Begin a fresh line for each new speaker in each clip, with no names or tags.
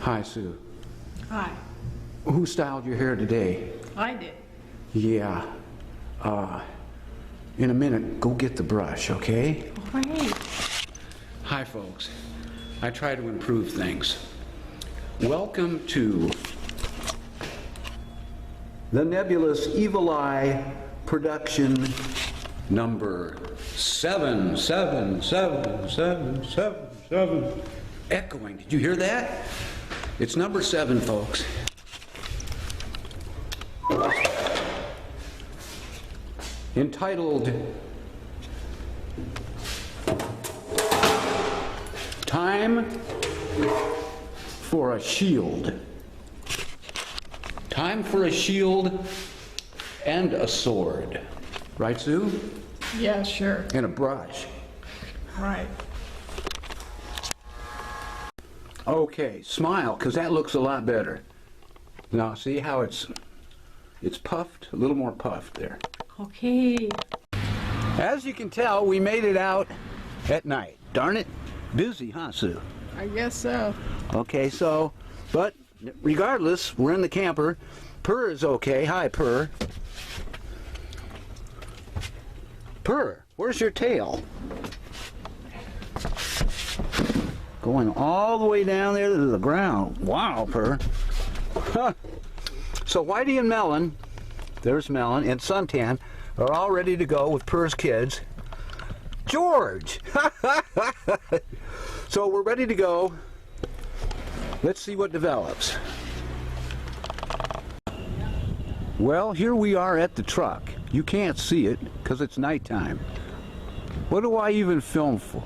Hi, Sue.
Hi.
Who styled your hair today?
I did.
Yeah. In a minute, go get the brush, okay?
All right.
Hi, folks. I try to improve things. Welcome to the Nebulous Evil Eye production number 7777777. Echoing. Did you hear that? It's number 7, folks. Entitled Time for a Shield. Time for a shield and a sword. Right, Sue?
Yeah, sure.
And a brush.
Right.
Okay, smile, because that looks a lot better. Now, see how it's puffed? A little more puffed there.
Okay.
As you can tell, we made it out at night. Darn it. Busy, huh, Sue?
I guess so.
Okay, so, but regardless, we're in the camper. Purr is okay. Hi, Purr. Purr, where's your tail? Going all the way down there to the ground. Wow, Purr. So Whitey and Melon, there's Melon, and Suntan are all ready to go with Purr's kids. George! So we're ready to go. Let's see what develops. Well, here we are at the truck. You can't see it because it's nighttime. What do I even film for?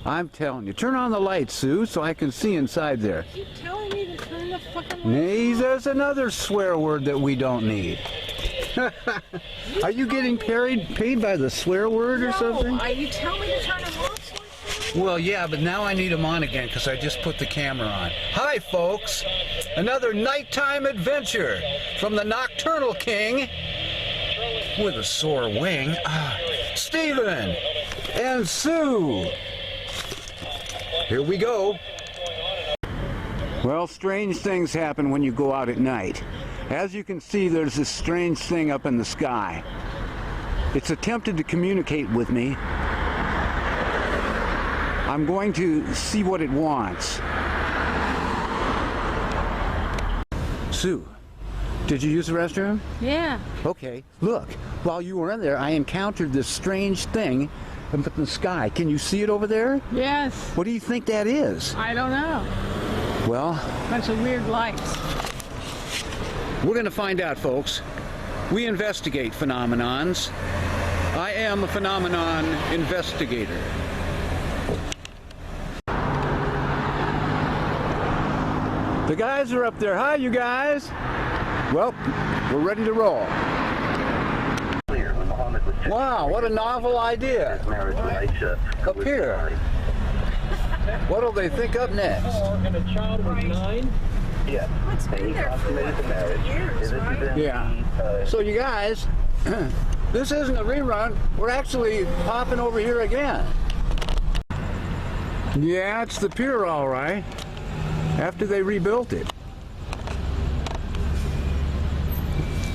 I'm telling you. Turn on the light, Sue, so I can see inside there.
You keep telling me to turn the fucking lights
Nay,
on.
there's another swear word that we don't need. Are you getting paid by the swear word or something?
No, you tell me to turn them off.
Well, yeah, but now I need them on again because I just put the camera on. Hi, folks. Another nighttime adventure from the Nocturnal King with a sore wing. Stephen and Sue. Here we go. Well, strange things happen when you go out at night. As you can see, there's this strange thing up in the sky. It's attempted to communicate with me. I'm going to see what it wants. Sue, did you use the restroom?
Yeah.
Okay, look. While you were in there, I encountered this strange thing up in the sky. Can you see it over there?
Yes.
What do you think that is?
I don't know.
Well,
Bunch of weird lights.
we're going to find out, folks. We investigate phenomenons. I am a phenomenon investigator. The guys are up there. Hi, you guys. Well, we're ready to roll. Wow, what a novel idea. Up here. What'll they think up next?
And a child was 9.
Yeah.
It's been there for like 4 years, right?
Yeah. So you guys, this isn't a rerun. We're actually popping over here again. Yeah, it's the pier, all right. After they rebuilt it.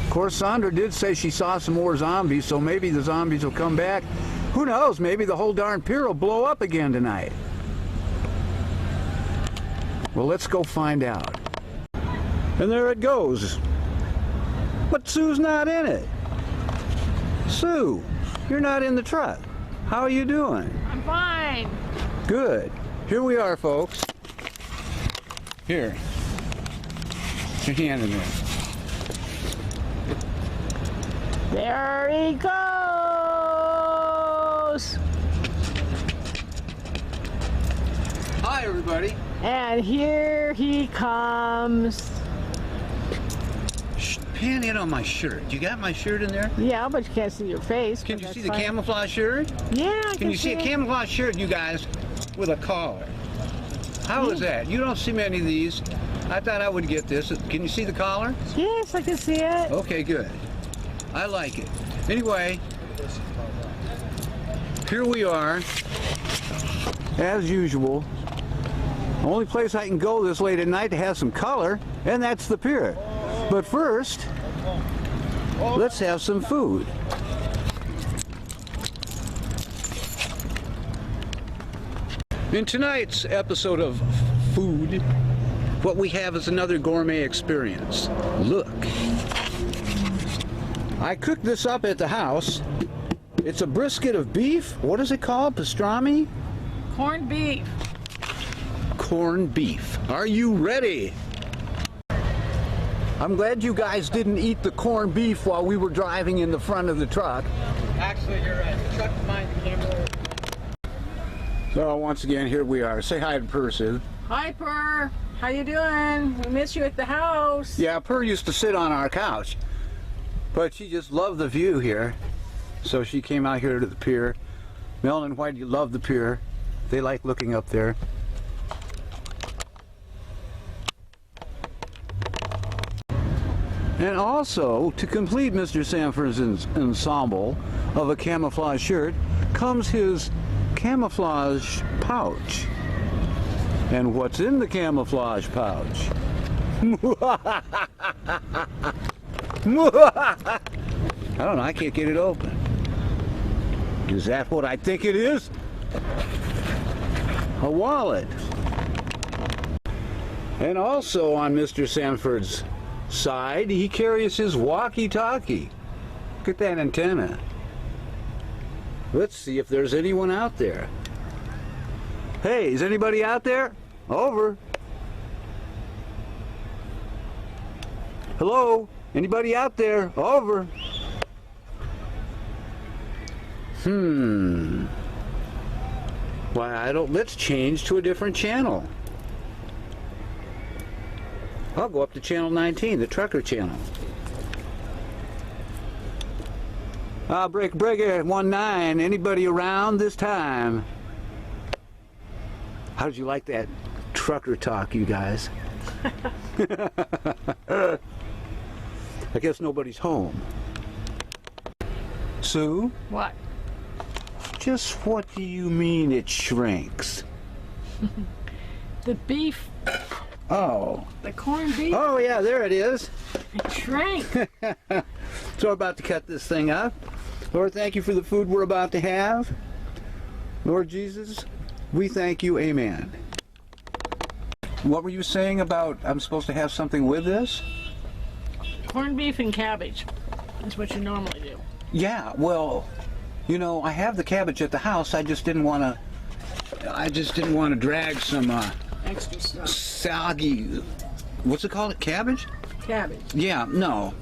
Of course, Sandra did say she saw some more zombies, so maybe the zombies will come back. Who knows? Maybe the whole darn pier will blow up again tonight. Well, let's go find out. And there it goes. But Sue's not in it. Sue, you're not in the truck. How are you doing?
I'm fine.
Good. Here we are, folks. Here. Put your hand in there.
There he goes.
Hi, everybody.
And here he comes.
Shh, pan in on my shirt. You got my shirt in there?
Yeah, but you can't see your face.
Can
but
you
that's
see the
fine.
camouflage shirt?
Yeah, I
Can you see a
it.
camouflage shirt, you guys, with a collar? How is that? You don't see many of these. I thought I would get this. Can you see the collar?
Yes, I can see it.
Okay, good. I like it. Anyway, here we are, as usual, Only place I can go this late at night to have some color, and that's the pier. But first, let's have some food. In tonight's episode of Food, what we have is another gourmet experience. Look. I cooked this up at the house. It's a brisket of beef. What is it called? Pastrami?
Corned beef.
Corned beef. Are you ready? I'm glad you guys didn't eat the corned beef while we were driving in the front of the truck.
Actually, you're right. The truck behind the camera.
So once again, here we are. Say hi to Purr, Sue.
Hi, Purr. How you doing? We miss you at the house.
Yeah, Purr used to sit on our couch, but she just loved the view here. So she came out here to the pier. Melon and Whitey love the pier. They like looking up there. And also, to complete Mr. Sanford's ensemble of a camouflage shirt, comes his camouflage pouch. And what's in the camouflage pouch? I don't know, I can't get it open. Is that what I think it is? A wallet. And also on Mr. Sanford's side, he carries his walkie-talkie. Look at that antenna. Let's see if there's anyone out there. Hey, is anybody out there? Over. Hello? Anybody out there? Over. Why, let's change to a different channel. I'll go up to channel 19, the trucker channel. Break 19, anybody around this time? How did you like that trucker talk, you guys? I guess nobody's home. Sue?
What?
Just what do you mean it shrinks?
The beef.
Oh.
The corned beef.
Oh, yeah, there it is.
It shrank.
So we're about to cut this thing up. Lord, thank you for the food we're about to have. Lord Jesus, we thank you. Amen. What were you saying about I'm supposed to have something with this?
Corned beef and cabbage. That's what you normally do.
Yeah, well, you know, I have the cabbage at the house. I just didn't want to drag some
Extra stuff.
soggy, what's it called? Cabbage?
Cabbage.
Yeah, no,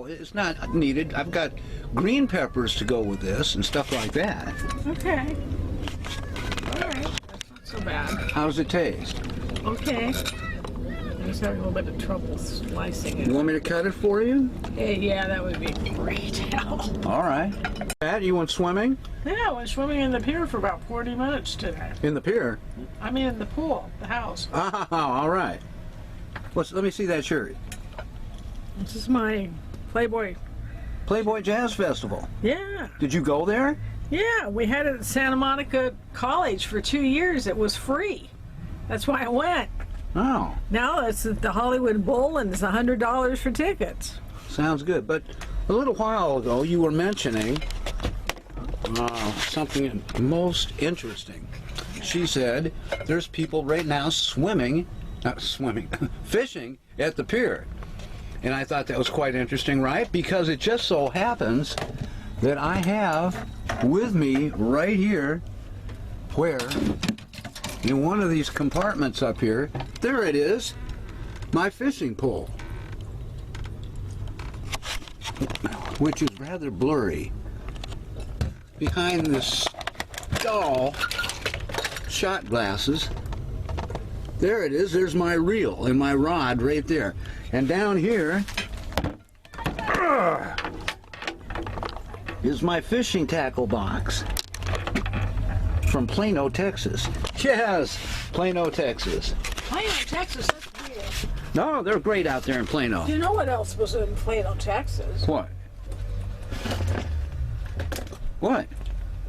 it's not needed. I've got green peppers to go with this and stuff like that.
Okay. All right. That's not so bad.
How does it taste?
Okay. I'm just having a little bit of trouble slicing
You
it.
want me to cut it for you?
Yeah, that would be great help.
All right. Pat, you went swimming?
Yeah, I went swimming in the pier for about 40 minutes today.
In the pier?
I mean, in the pool, the house.
Oh, all right. Let me see that shirt.
This is my Playboy.
Playboy Jazz Festival.
Yeah.
Did you go there?
Yeah, we had it at Santa Monica College for 2 years. It was free. That's why I went.
Oh,
Now it's at the Hollywood Bowl and it's $100 for tickets.
sounds good. But a little while ago, you were mentioning something most interesting. She said there's people right now fishing at the pier. And I thought that was quite interesting, right? Because it just so happens that I have with me right here, where in one of these compartments up here, there it is, my fishing pole, which is rather blurry. Behind this doll shot glasses, there it is, there's my reel and my rod right there. And down here is my fishing tackle box from Plano, Texas. Yes, Plano, Texas.
Plano, Texas, that's weird.
No, they're great out there in Plano.
Do you know what else was in Plano, Texas?
What? What?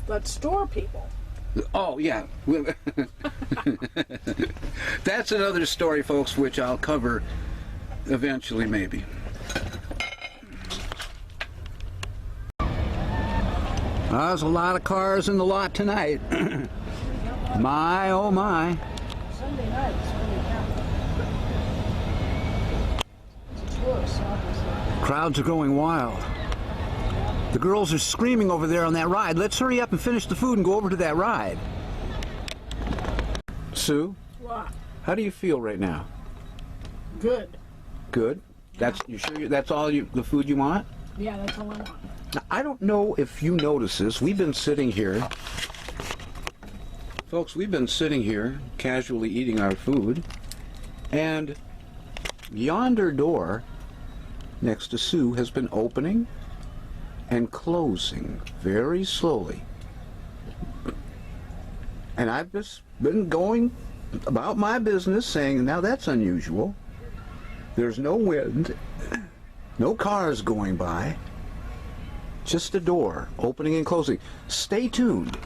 But store people.
Oh, yeah. That's another story, folks, which I'll cover eventually, maybe. There's a lot of cars in the lot tonight. My, oh my.
Sunday night is really counting. It's a tourist, obviously.
Crowds are going wild. The girls are screaming over there on that ride. Let's hurry up and finish the food and go over to that ride. Sue,
What?
how do you feel right now?
Good.
Good. You sure that's all the food you want?
Yeah, that's all I want.
Now, I don't know if you notice this. We've been sitting here, folks. We've been sitting here casually eating our food, and yonder door next to Sue has been opening and closing very slowly. And I've just been going about my business saying, now that's unusual. There's no wind, no cars going by, just a door opening and closing. Stay tuned.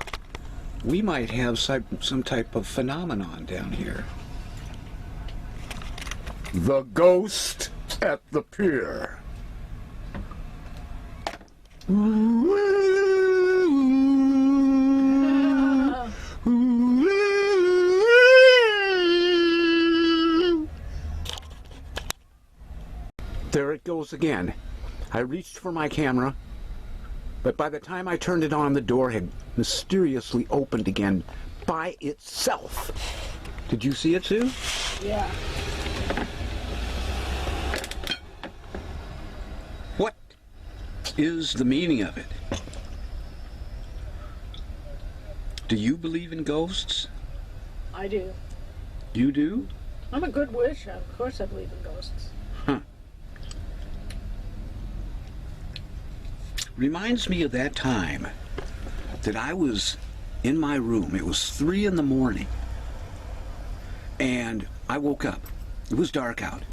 We might have some type of phenomenon down here. The ghost at the pier. There it goes again. I reached for my camera, but by the time I turned it on, the door had mysteriously opened again by itself. Did you see it, Sue?
Yeah.
What is the meaning of it? Do you believe in ghosts?
I do.
You do?
I'm a good wish. Of course I believe in ghosts.
Huh. Reminds me of that time that I was in my room. It was 3 in the morning. And I woke up. It was dark out.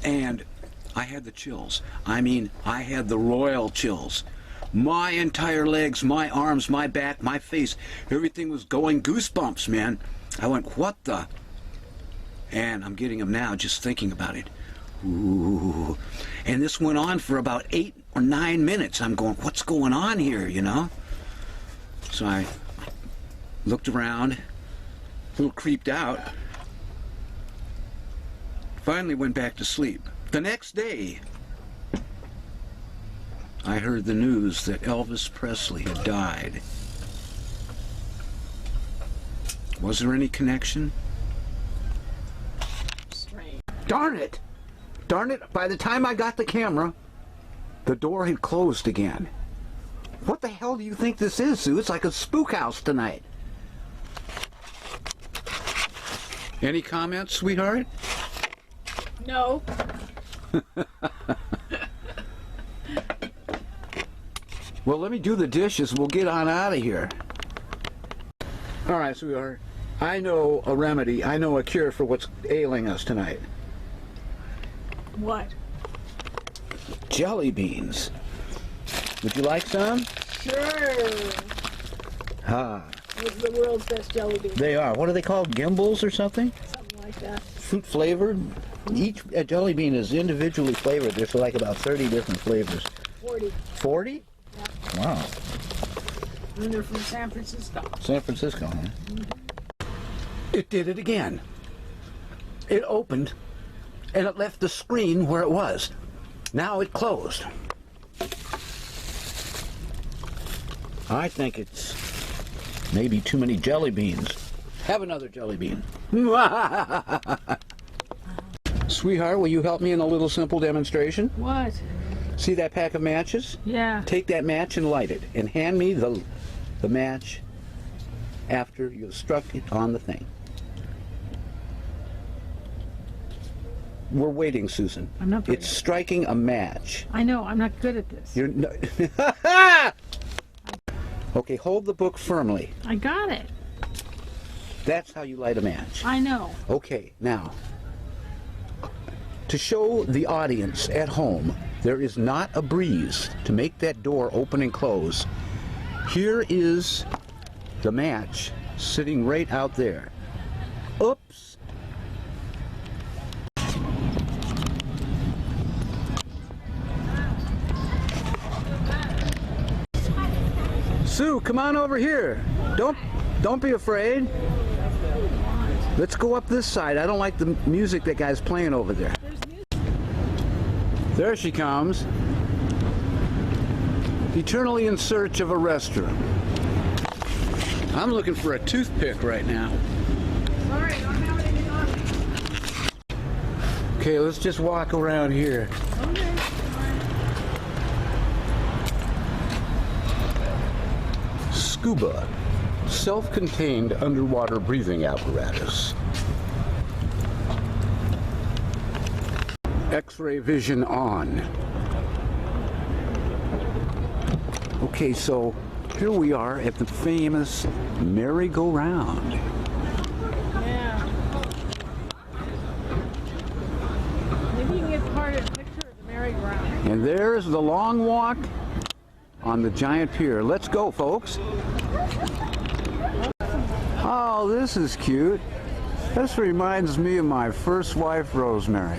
And I had the chills. I mean, I had the royal chills. My entire legs, my arms, my back, my face, everything was going goosebumps, man. I went, what the? And I'm getting them now just thinking about it. Ooh. And this went on for about 8 or 9 minutes. I'm going, what's going on here, you know? So I looked around, a little creeped out. Finally went back to sleep. The next day, I heard the news that Elvis Presley had died. Was there any connection?
Strange.
Darn it! Darn it, by the time I got the camera, the door had closed again. What the hell do you think this is, Sue? It's like a spook house tonight. Any comments, sweetheart?
No.
Well, let me do the dishes. We'll get on out of here. All right, sweetheart. I know a remedy. I know a cure for what's ailing us tonight.
What?
Jelly beans. Would you like some?
Sure.
Ah,
It's the world's best jelly bean.
they are. What are they called? Gimbals or something?
Something like that.
Fruit flavored. Each jelly bean is individually flavored. There's like about 30 different flavors.
40.
40? Wow.
And they're from San Francisco.
San Francisco, huh? It did it again. It opened, and it left the screen where it was. Now it closed. I think it's maybe too many jelly beans. Have another jelly bean. Sweetheart, will you help me in a little simple demonstration?
What?
See that pack of matches?
Yeah.
Take that match and light it, and hand me the match after you've struck it on the thing. We're waiting, Susan.
I'm not very
It's
good.
striking a match.
I know, I'm not good at this.
You're no Okay, hold the book firmly.
I got it.
That's how you light a match.
I know.
Okay, now, to show the audience at home there is not a breeze to make that door open and close, Here is the match sitting right out there. Oops. Sue, come on over here. Don't be afraid. Let's go up this side. I don't like the music that guy's playing over there. There she comes. Eternally in search of a restroom. I'm looking for a toothpick right now.
Sorry, I don't have anything on me.
Okay, let's just walk around here.
Okay.
Scuba, self-contained underwater breathing apparatus. X-ray vision on. Okay, so here we are at the famous merry-go-round.
Yeah. Maybe you can get part of a picture of the merry-go-round.
And there's the long walk on the giant pier. Let's go, folks. Oh, this is cute. This reminds me of my first wife, Rosemary.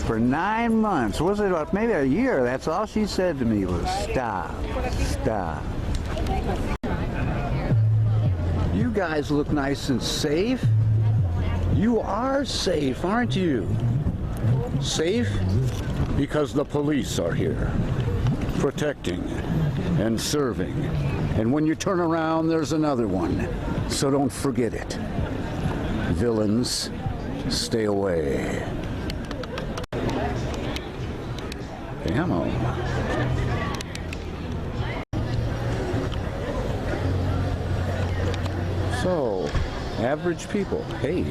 For 9 months, was it maybe a year? That's all she said to me was, stop, stop. You guys look nice and safe. You are safe, aren't you? Safe because the police are here, protecting and serving. And when you turn around, there's another one. So don't forget it. Villains, stay away. Ammo. So, average people. Hey,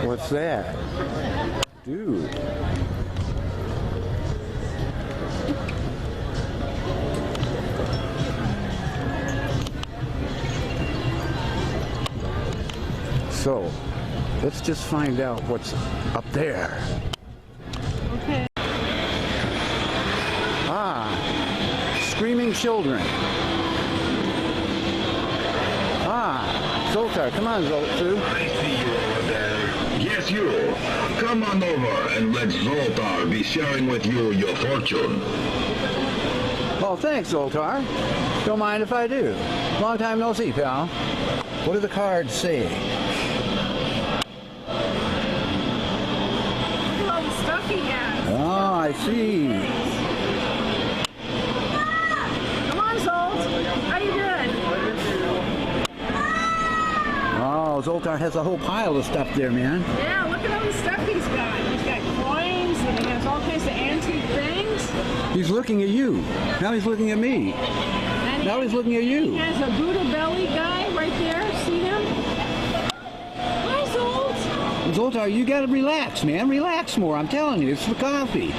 what's that? Dude. So, let's just find out what's up there.
Okay.
Screaming children. Zoltar, come on, Zoltar.
I see you over there. Yes, you. Come on over and let Zoltar be sharing with you your fortune.
Oh, thanks, Zoltar. Don't mind if I do. Long time no see, pal. What do the cards say?
Look at all the stuff he has.
Oh, I see.
Come on, Zolt. How you doing?
Oh, Zoltar has a whole pile of stuff there, man.
Yeah, look at all the stuff he's got. He's got coins and he has all kinds of antique things.
He's looking at you. Now he's looking at me.
And
Now he's looking at you.
He has a Buddha belly guy right there. See him? Hi, Zolt.
Zoltar, you gotta relax, man. Relax more. I'm telling you, it's the coffee.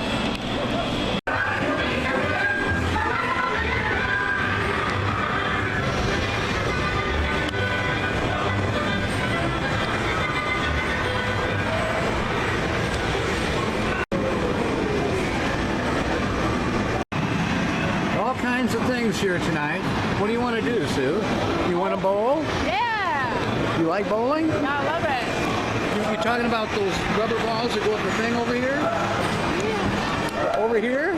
All kinds of things here tonight. What do you want to do, Sue? You want to bowl?
Yeah.
You like bowling?
I love it.
You talking about those rubber balls that go up the thing over here? Over here?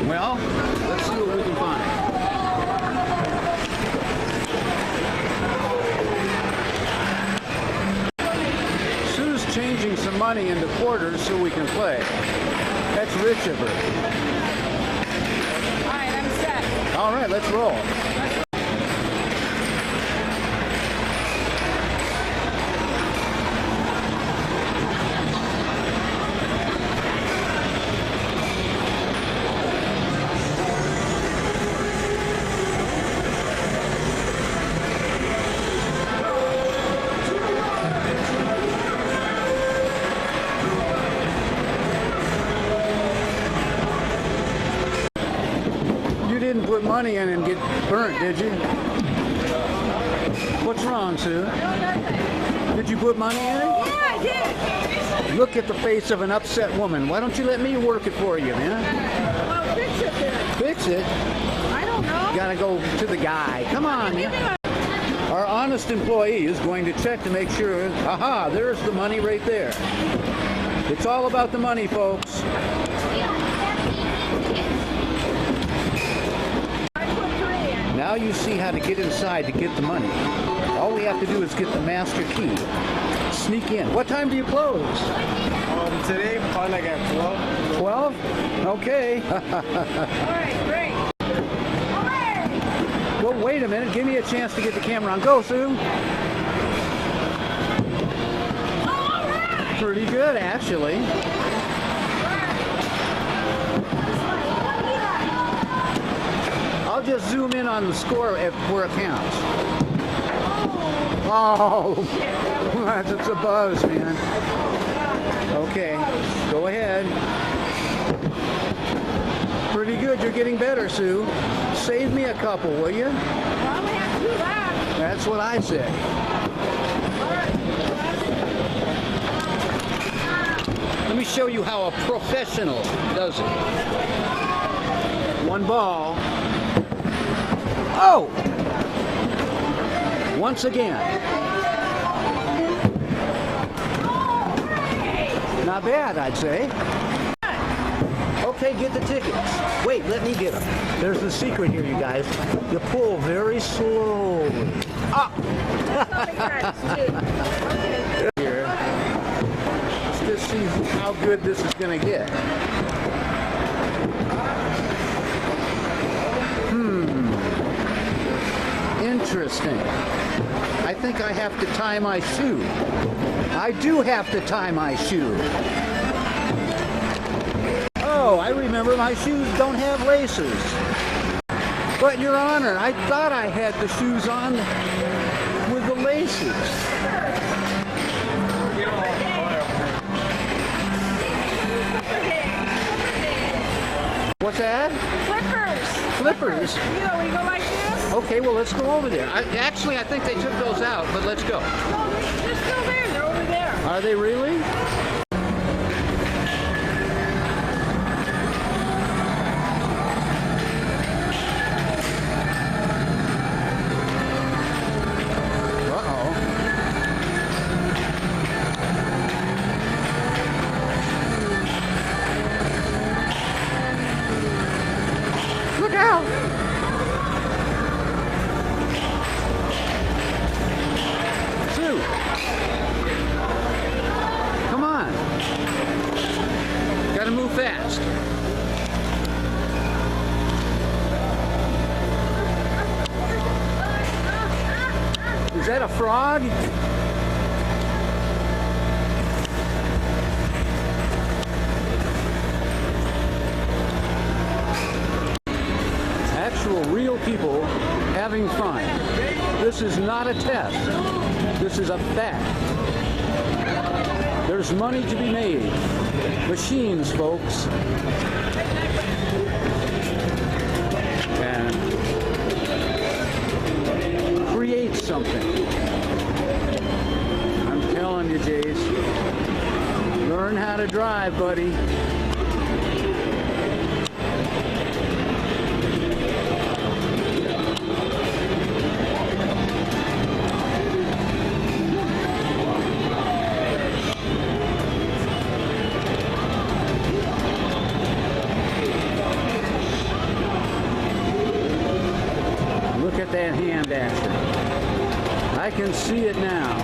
Well, let's see what we can find. Sue's changing some money into quarters so we can play. That's rich of her.
All right, I'm set.
All right, let's roll. put money in and get burnt, did you? What's wrong, Sue? Did you put money in?
Yeah, I did.
Look at the face of an upset woman. Why don't you let me work it for you, man?
Well, fix it then.
Fix it.
I don't know.
You gotta go to the guy. Come on, man. Our honest employee is going to check to make sure. Aha, there's the money right there. It's all about the money, folks. Now you see how to get inside to get the money. All we have to do is get the master key. Sneak in. What time do you close?
Today, probably like at 12.
12? Okay.
All right, great.
Well, wait a minute. Give me a chance to get the camera on. Go, Sue. Pretty good, actually. I'll just zoom in on the score where it counts. Oh, it's a buzz, man. Okay, go ahead. Pretty good. You're getting better, Sue. Save me a couple, will you?
Well, we have to do that.
That's what I say. Let me show you how a professional does it. One ball. Oh! Once again. Not bad, I'd say. Okay, get the tickets. Wait, let me get them. There's the secret here, you guys. You pull very slowly. Ah! Here. Let's just see how good this is going to get. Interesting. I think I have to tie my shoe. I do have to tie my shoe. Oh, I remember my shoes don't have laces. But, Your Honor, I thought I had the shoes on with the laces. What's that?
Flippers.
Flippers?
You know, we go like this.
Okay, well, let's go over there. Actually, I think they took those out, but let's go.
No, they're still there. They're over there.
Are they really? Look out! Sue! Come on! Gotta move fast. Is that a frog? Actual real people having fun. This is not a test. This is a fact. There's money to be made. Machines, folks. And create something. I'm telling you, Jace. Learn how to drive, buddy. Look at that hand action. I can see it now.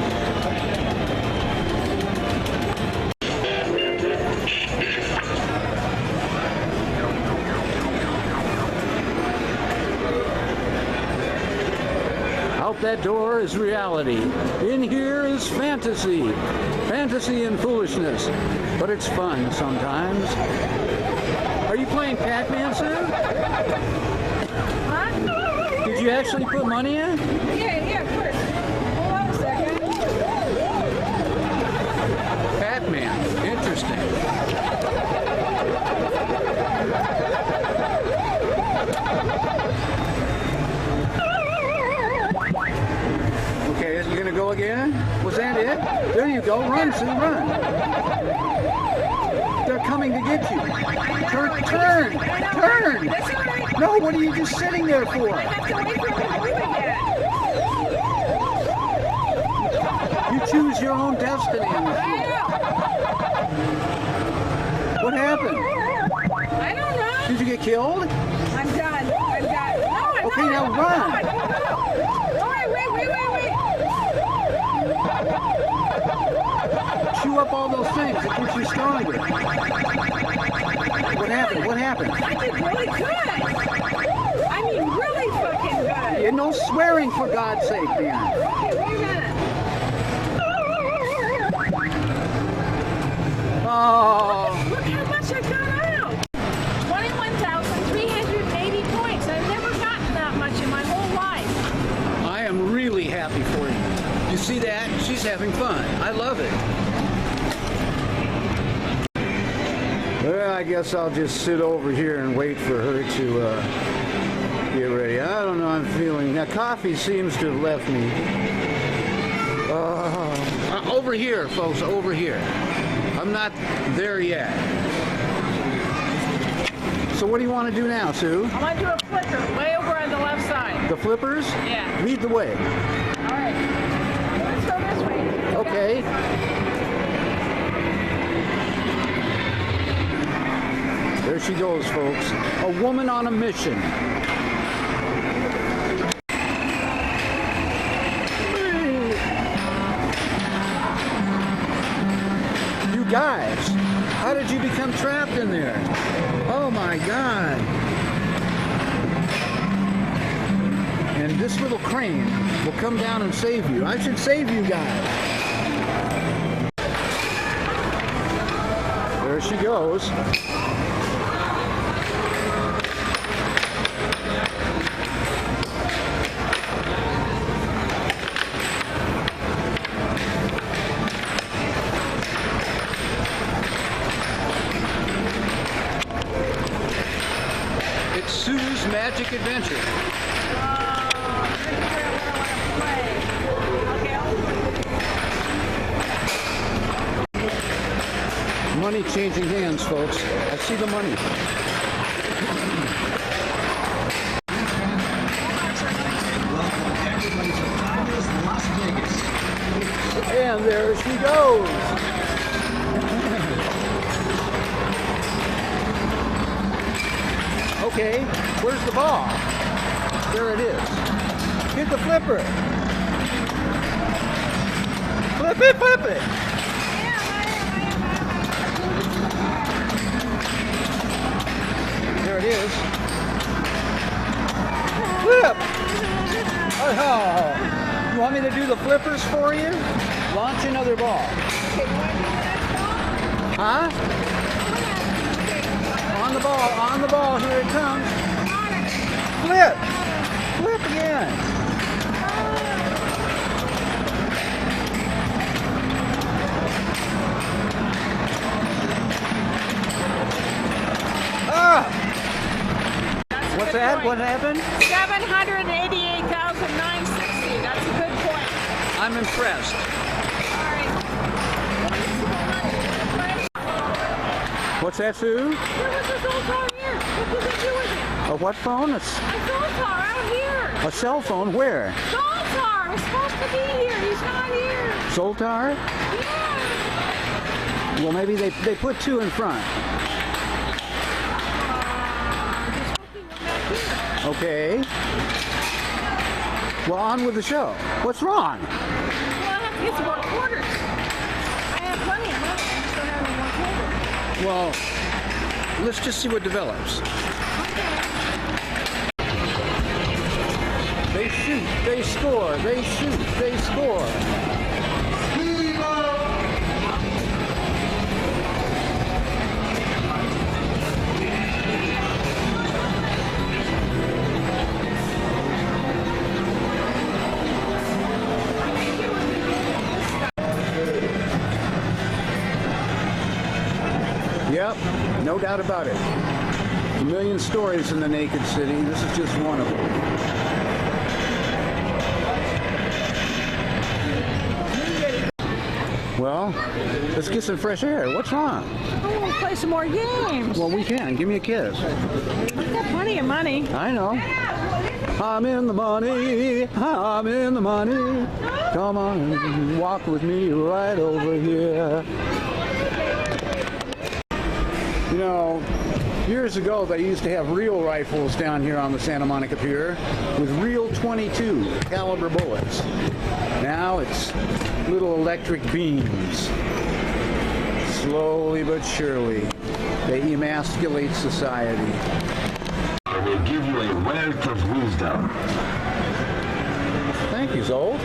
Out that door is reality. In here is fantasy. Fantasy and foolishness. But it's fun sometimes. Are you playing Pac-Man, Sue?
Huh?
Did you actually put money in?
Yeah, of course. Hold on a second.
Pac-Man. Interesting. Sue, run. They're coming to get you. Turn, turn.
That's all right.
No, what are you just sitting there for?
I have to wait for him to move again.
You choose your own destiny in this
I
world.
know.
What happened?
I don't know.
Did you get killed?
I'm done. No, I'm
Okay,
not.
now
I'm
run.
not. All right, wait.
Chew up all those things. It keeps you stronger. What happened? What happened?
I did really good. I mean, really fucking good.
Yeah, no swearing, for God's sake, man.
Okay, wait a minute.
Oh,
Look how much I got out. 21,380 points. I've never gotten that much in my whole life.
I am really happy for you. You see that? She's having fun. I love it. Well, I guess I'll just sit over here and wait for her to get ready. I don't know, I'm feeling... Now, coffee seems to have left me. Over here, folks, over here. I'm not there yet. So what do you want to do now, Sue?
I want to do a flicker way over on the left side.
The flippers?
Yeah.
Lead the way.
All right. Let's go this way.
Okay. There she goes, folks. A woman on a mission. You guys, how did you become trapped in there? Oh my God. And this little crane will come down and save you. I should save you guys. There she goes. It's Sue's Magic Adventure. Money changing hands, folks. I see the money. And there she goes. Okay, where's the ball? There it is. Hit the flipper. Flip it, flip it. There it is. Flip! Oh, you want me to do the flippers for you? Launch another ball. Huh? On the ball, here it comes. Flip! Flip again. Ah! What's that? What happened?
788,960. That's a good point.
I'm impressed.
All right.
What's that, Sue?
There was this old car here. What did they do with it?
A what phone?
A gold car out here.
A cell phone? Where?
Zoltar was supposed to be here. He's not here.
Zoltar?
Yeah.
Well, maybe they put two in front. Okay. Well, on with the show. What's wrong?
Well, I have to get some more quarters. I have plenty of money. I just don't have any more quarters.
Well, let's just see what develops. They shoot, they score, they shoot, they score. Yep, no doubt about it. A million stories in the Naked City. This is just one of them. Well, let's get some fresh air. What's wrong?
I want to play some more games.
Well, we can. Give me a kiss.
I've got plenty of money.
I know. I'm in the money. I'm in the money. Come on and walk with me right over here. You know, years ago they used to have real rifles down here on the Santa Monica Pier with real .22 caliber bullets. Now it's little electric beams. Slowly but surely, they emasculate society.
I will give you a wealth of wisdom.
Thank you, Zold.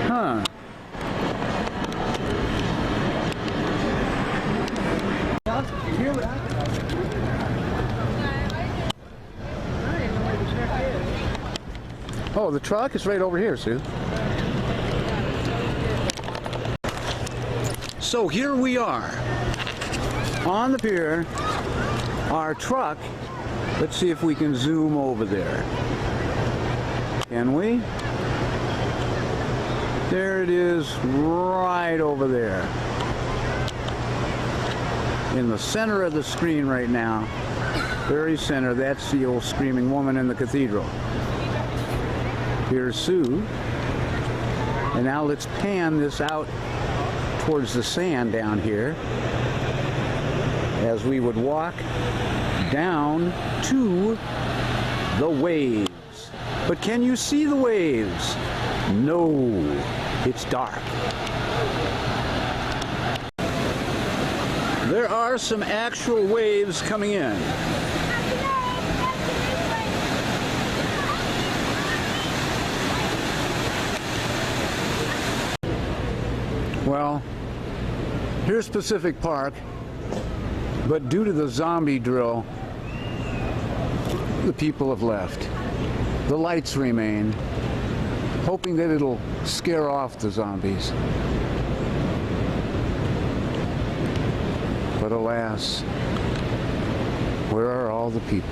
Huh. Oh, the truck is right over here, Sue. So here we are on the pier. Our truck, let's see if we can zoom over there. Can we? There it is, right over there. In the center of the screen right now. Very center, that's the old screaming woman in the cathedral. Here's Sue. And now let's pan this out towards the sand down here as we would walk down to the waves. But can you see the waves? No, it's dark. There are some actual waves coming in. Well, here's Pacific Park, but due to the zombie drill, the people have left. The lights remain, hoping that it'll scare off the zombies. But alas, where are all the people?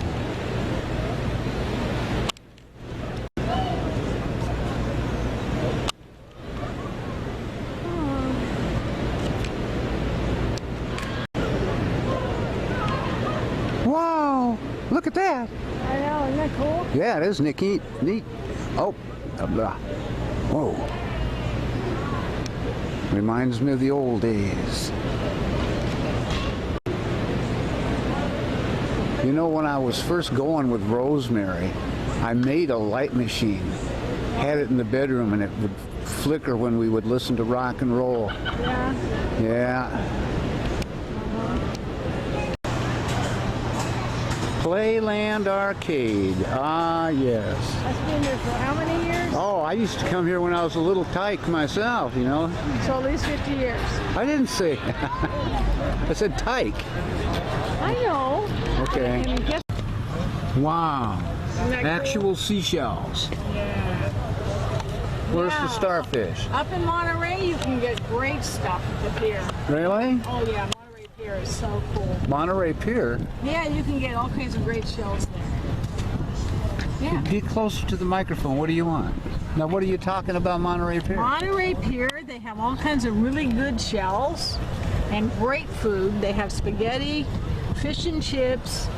Wow, look at that.
I know, isn't that cool?
Yeah, it is neat. Oh, blah. Whoa. Reminds me of the old days. You know, when I was first going with Rosemary, I made a light machine. Had it in the bedroom and it would flicker when we would listen to rock and roll.
Yeah.
Yeah. Playland Arcade. Ah, yes.
That's been there for how many years?
Oh, I used to come here when I was a little tyke myself, you know.
So at least 50 years.
I didn't say. I said tyke.
I know.
Okay.
And guess
Wow.
Isn't that cool?
Actual seashells.
Yeah.
Where's
Yeah.
the starfish?
Up in Monterey, you can get great stuff at the pier.
Really?
Oh yeah, Monterey Pier is so cool.
Monterey Pier?
Yeah, you can get all kinds of great shells there. Yeah.
Get closer to the microphone. What do you want? Now, what are you talking about, Monterey Pier?
Monterey Pier, they have all kinds of really good shells and great food. They have spaghetti, fish and chips,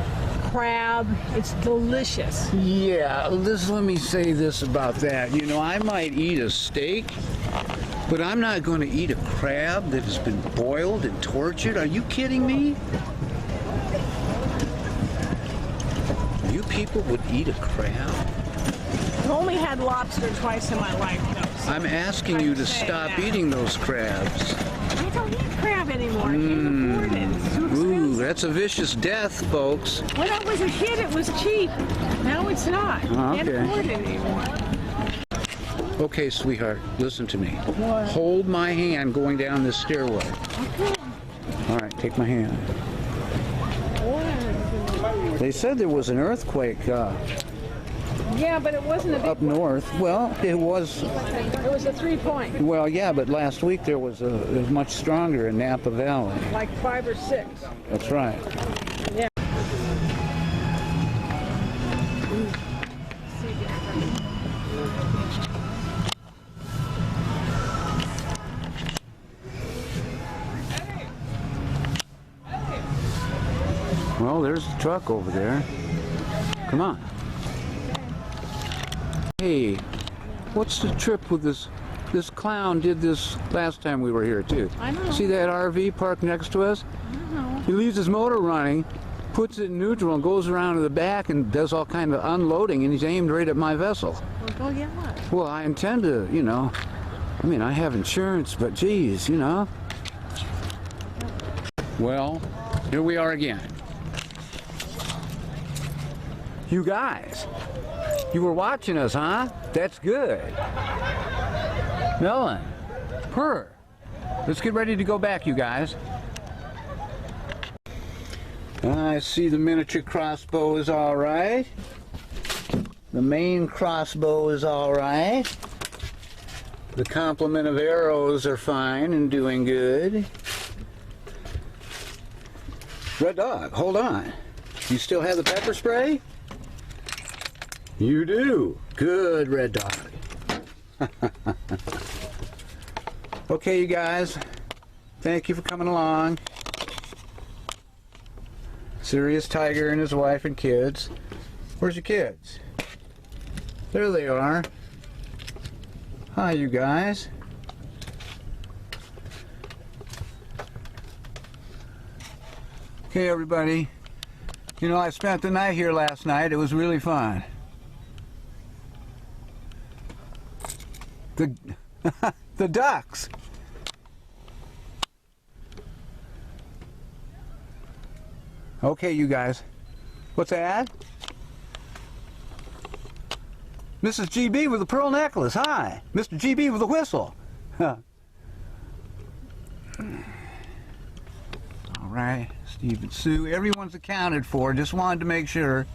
crab. It's delicious.
Yeah, let me say this about that. You know, I might eat a steak, but I'm not going to eat a crab that has been boiled and tortured. Are you kidding me? You people would eat a crab?
I've only had lobster twice in my life, though. So
I'm asking you to stop eating those crabs.
I don't eat crab anymore. I can't afford it. It's too
Ooh,
expensive.
that's a vicious death, folks.
When I was a kid, it was cheap. Now it's not.
Oh,
Can't
okay.
afford it anymore.
Okay, sweetheart, listen to me.
What?
Hold my hand going down this stairway.
Okay.
All right, take my hand.
What?
They said there was an earthquake
Yeah, but it wasn't a big
up north. Well, it was.
It was a 3-point,
Well, yeah, but last week it was much stronger in Napa Valley.
like 5 or 6.
That's right.
Yeah.
Well, there's the truck over there. Come on. Hey, what's the trip with this? This clown did this last time we were here too.
I know.
See that RV parked next to us?
I don't know.
He leaves his motor running, puts it in neutral, and goes around to the back and does all kind of unloading, and he's aimed right at my vessel.
Well, go get what?
Well, I intend to, you know. I mean, I have insurance, but geez, you know. Well, here we are again. You guys, you were watching us, huh? That's good. Melon, purr. Let's get ready to go back, you guys. I see the miniature crossbow is all right. The main crossbow is all right. The complement of arrows are fine and doing good. Red Dog, hold on. You still have the pepper spray? You do. Good, Red Dog. Okay, you guys. Thank you for coming along. Serious Tiger and his wife and kids. Where's your kids? There they are. Hi, you guys. Okay, everybody. You know, I spent the night here last night. It was really fun. The ducks. Okay, you guys. What's that? Mrs. GB with the pearl necklace. Hi. Mr. GB with the whistle. Huh. All right. Steve and Sue. Everyone's accounted for. Just wanted to make sure.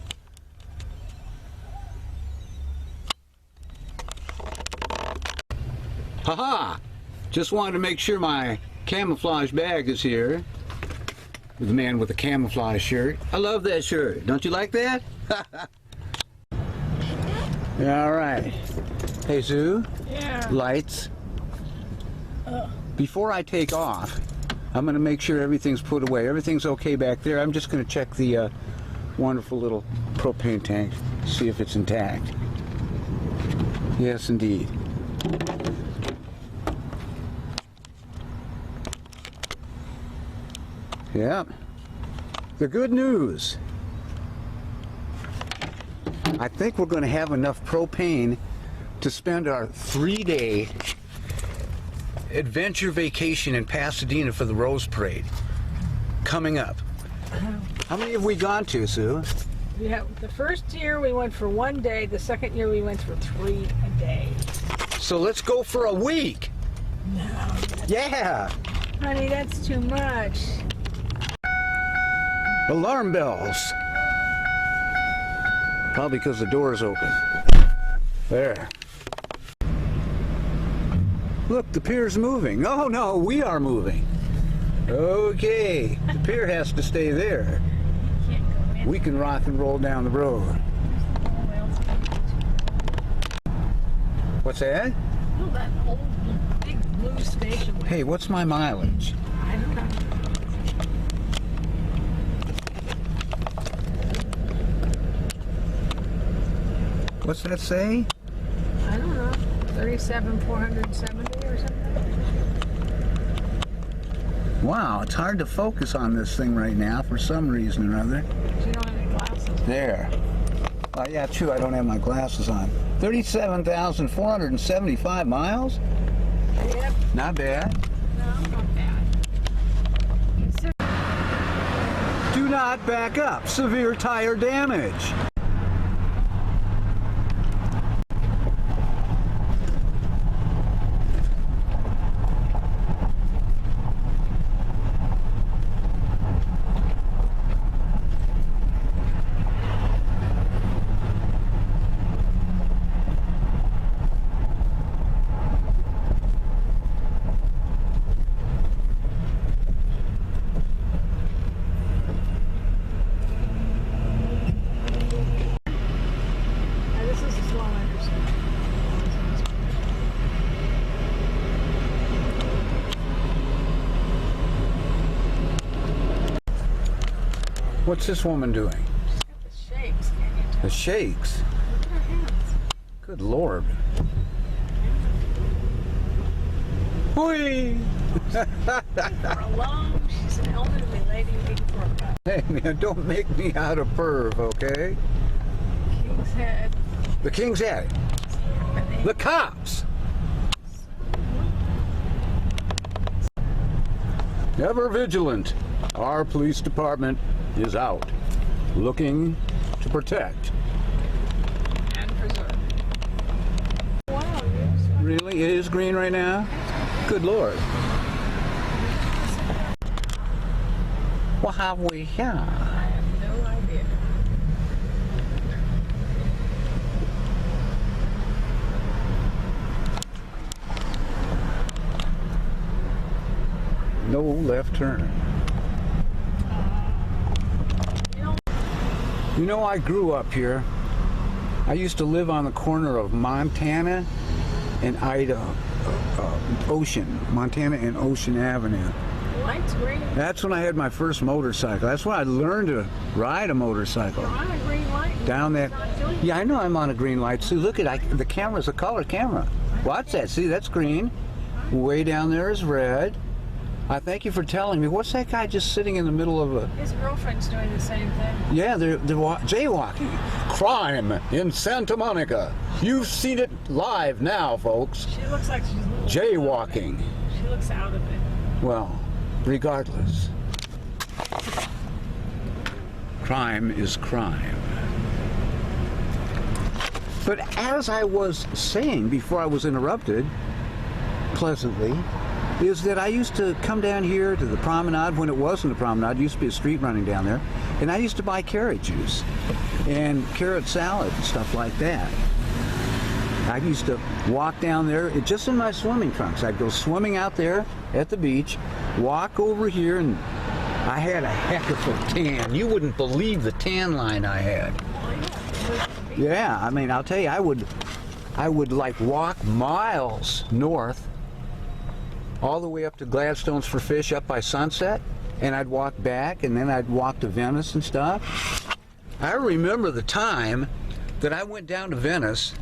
Haha! Just wanted to make sure my camouflage bag is here. The man with the camouflage shirt. I love that shirt. Don't you like that? All right. Hey, Sue.
Yeah.
Lights. Before I take off, I'm going to make sure everything's put away. Everything's okay back there. I'm just going to check the wonderful little propane tank, see if it's intact. Yes, indeed. Yeah. The good news. I think we're going to have enough propane to spend our 3-day adventure vacation in Pasadena for the Rose Parade coming up. How many have we gone to, Sue?
Yeah, the first year we went for 1 day. The second year we went for 3 a day.
So let's go for a week.
No.
Yeah.
Honey, that's too much.
Alarm bells. Probably because the door is open. There. Look, the pier's moving. Oh no, we are moving. Okay, the pier has to stay there. We can rock and roll down the road. What's that?
Oh, that old big blue station.
Hey, what's my mileage?
I don't know.
What's that say?
I don't know. 37,470 or something.
Wow, it's hard to focus on this thing right now for some reason or other.
You don't have any glasses.
There. Oh, yeah, true, I don't have my glasses on. 37,475 miles?
Yep.
Not bad.
No, not bad.
Do not back up. Severe tire damage. What's this woman doing?
The shakes, can you tell?
The shakes.
Look at her hands.
Good Lord. Whee!
For a long, she's an elderly lady looking for a cut.
Hey man, don't make me out a perv, okay?
King's Head.
The King's Head. The cops. Ever vigilant, our police department is out, looking to protect.
And preserve. Wow, yes.
Really? It is green right now? Good Lord. What have we here?
I have no idea.
No left turn. You know, I grew up here. I used to live on the corner of Montana and Idaho. Montana and Ocean Avenue.
Light's green.
That's when I had my first motorcycle. That's when I learned to ride a motorcycle.
You're on a green light.
Down there.
Not doing it.
Yeah, I know I'm on a green light. See, look at the camera's a color camera. Watch that. See, that's green. Way down there is red. I thank you for telling me. What's that guy just sitting in the middle of a...
His girlfriend's doing the same thing.
Yeah, they're jaywalking. Crime in Santa Monica. You've seen it live now, folks.
She looks like she's a little
Jaywalking.
She looks out of it.
Well, regardless. Crime is crime. But as I was saying before I was interrupted, pleasantly, is that I used to come down here to the promenade when it wasn't a promenade. It used to be a street running down there. And I used to buy carrot juice and carrot salad and stuff like that. I used to walk down there just in my swimming trunks. I'd go swimming out there at the beach, walk over here, and I had a heck of a tan. You wouldn't believe the tan line I had. Yeah, I mean, I'll tell you, I would like walk miles north all the way up to Gladstone's for Fish up by Sunset, and I'd walk back, and then I'd walk to Venice and stuff. I remember the time that I went down to Venice,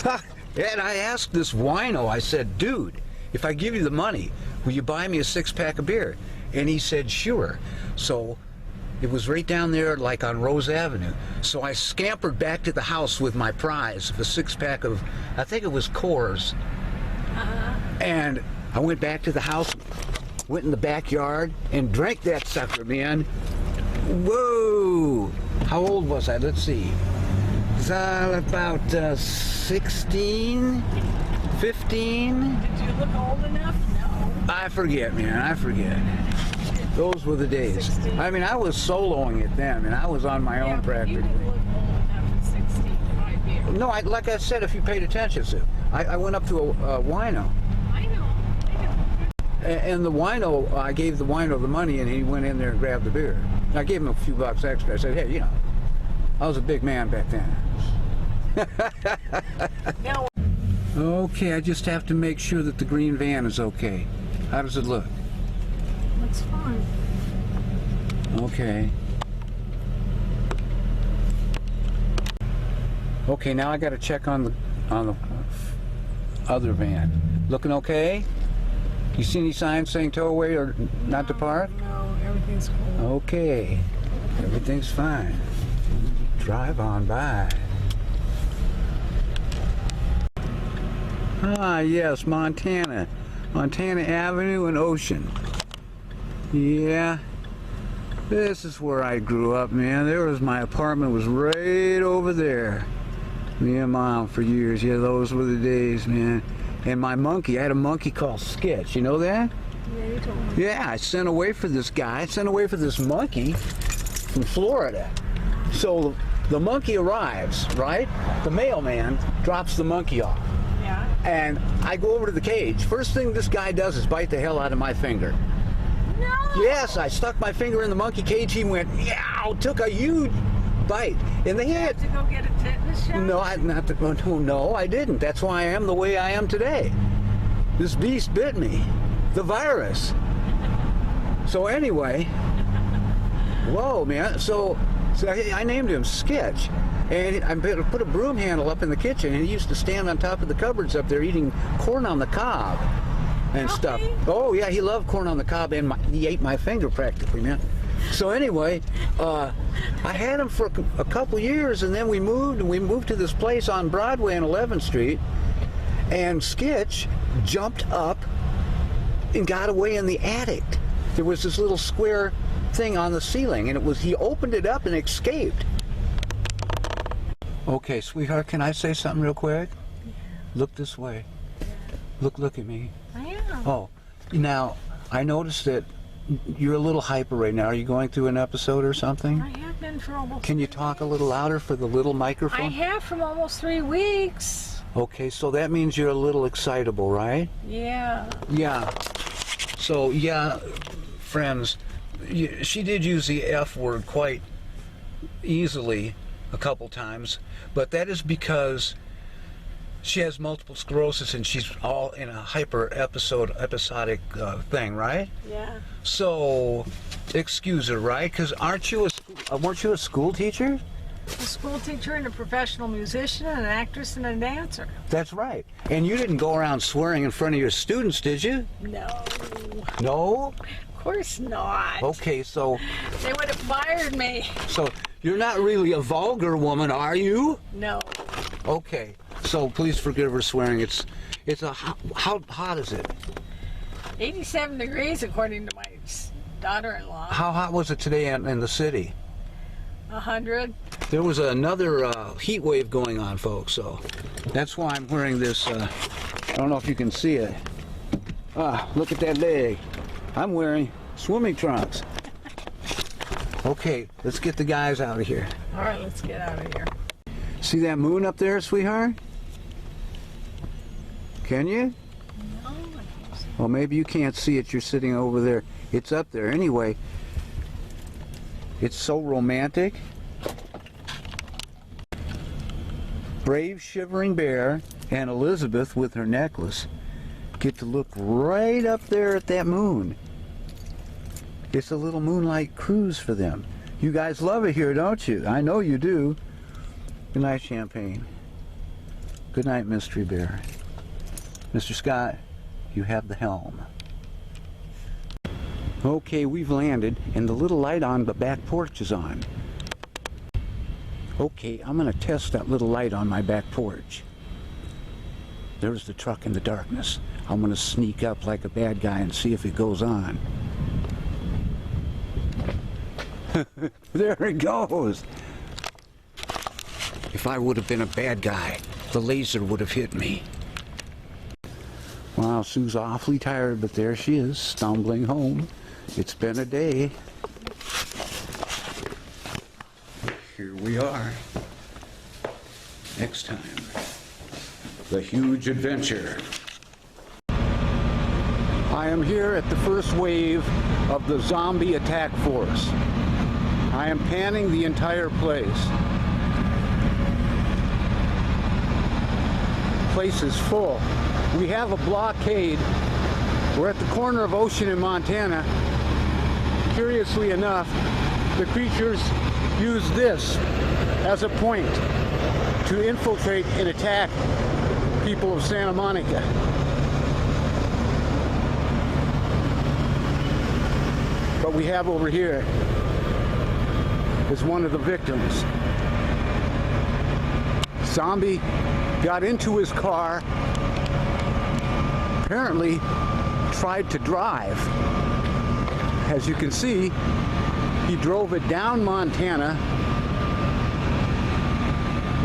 and I asked this wino, I said, dude, if I give you the money, will you buy me a 6-pack of beer? And he said, sure. So it was right down there like on Rose Avenue. So I scampered back to the house with my prize of a 6-pack of, I think it was Coors. And I went back to the house, went in the backyard, and drank that sucker, man. Whoa! How old was I? Let's see. Was I about 16? 15?
Did you look old enough? No.
I forget, man. I forget. Those were the days.
16.
I mean, I was soloing it then, and I was on my own
You
practically.
didn't look old enough at 65 years.
No, like I said, if you paid attention to, I went up to a wino.
I know.
And the wino, I gave the wino the money, and he went in there and grabbed the beer. I gave him a few bucks extra. I said, hey, you know, I was a big man back then.
Now,
Okay, I just have to make sure that the green van is okay. How does it look?
looks fine.
Okay. Okay, now I got to check on the other van. Looking okay? You see any signs saying tow away or not to park?
No, everything's cool.
Okay, everything's fine. Drive on by. Ah, yes, Montana. Montana Avenue and Ocean. Yeah, this is where I grew up, man. There was my apartment was right over there. Me and Mom for years. Yeah, those were the days, man. And my monkey, I had a monkey called Sketch. You know that?
Yeah, you told me.
Yeah, I sent away for this guy. I sent away for this monkey from Florida. So the monkey arrives, right? The mailman drops the monkey off.
Yeah.
And I go over to the cage. First thing this guy does is bite the hell out of my finger.
No!
Yes, I stuck my finger in the monkey cage. He went, yow, took a huge bite. And they had...
To go get a tetanus shot?
No, no, I didn't. That's why I am the way I am today. This beast bit me. The virus. So anyway, Whoa, man. So I named him Sketch. And I put a broom handle up in the kitchen, and he used to stand on top of the cupboards up there eating corn on the cob and stuff. Oh, yeah, he loved corn on the cob, and he ate my finger practically, man. So anyway, I had him for a couple years, and then we moved to this place on Broadway and 11th Street, and Sketch jumped up and got away in the attic. There was this little square thing on the ceiling, and he opened it up and escaped. Okay, sweetheart, can I say something real quick? Look this way. Look at me.
I am.
Oh, now, I noticed that you're a little hyper right now. Are you going through an episode or something?
I have been for almost.
Can you talk a little louder for the little
I
microphone?
have from almost 3 weeks.
Okay, so that means you're a little excitable, right?
Yeah.
Yeah. So, yeah, friends, she did use the F word quite easily a couple times, but that is because she has multiple sclerosis and she's all in a episodic thing, right?
Yeah.
So, excuse her, right? Because weren't you a school teacher?
A school teacher and a professional musician and an actress and a dancer.
That's right. And you didn't go around swearing in front of your students, did you?
No.
No?
Of course not.
Okay, so
They would have fired me.
You're not really a vulgar woman, are you?
No.
Okay, so please forgive her swearing. It's how hot is it?
87 degrees according to my daughter-in-law.
How hot was it today in the city?
100.
There was another heat wave going on, folks, so that's why I'm wearing this, I don't know if you can see it. Look at that leg. I'm wearing swimming trunks. Okay, let's get the guys out of here.
All right, let's get out of here.
See that moon up there, sweetheart? Can you?
No, I can't see.
Well, maybe you can't see it. You're sitting over there. It's up there. Anyway, it's so romantic. Brave Shivering Bear and Elizabeth with her necklace get to look right up there at that moon. It's a little moonlight cruise for them. You guys love it here, don't you? I know you do. Good night, Champagne. Good night, Mystery Bear. Mr. Scott, you have the helm. Okay, we've landed, and the little light on the back porch is on. Okay, I'm gonna test that little light on my back porch. There's the truck in the darkness. I'm gonna sneak up like a bad guy and see if it goes on. There it goes. If I would have been a bad guy, the laser would have hit me. Wow, Sue's awfully tired, but there she is, stumbling home. It's been a day. Here we are. Next time, the huge adventure. I am here at the first wave of the zombie attack force. I am panning the entire place. Place is full. We have a blockade. We're at the corner of Ocean and Montana. Curiously enough, the creatures use this as a point to infiltrate and attack people of Santa Monica. What we have over here is one of the victims. Zombie got into his car, apparently tried to drive. As you can see, he drove it down Montana,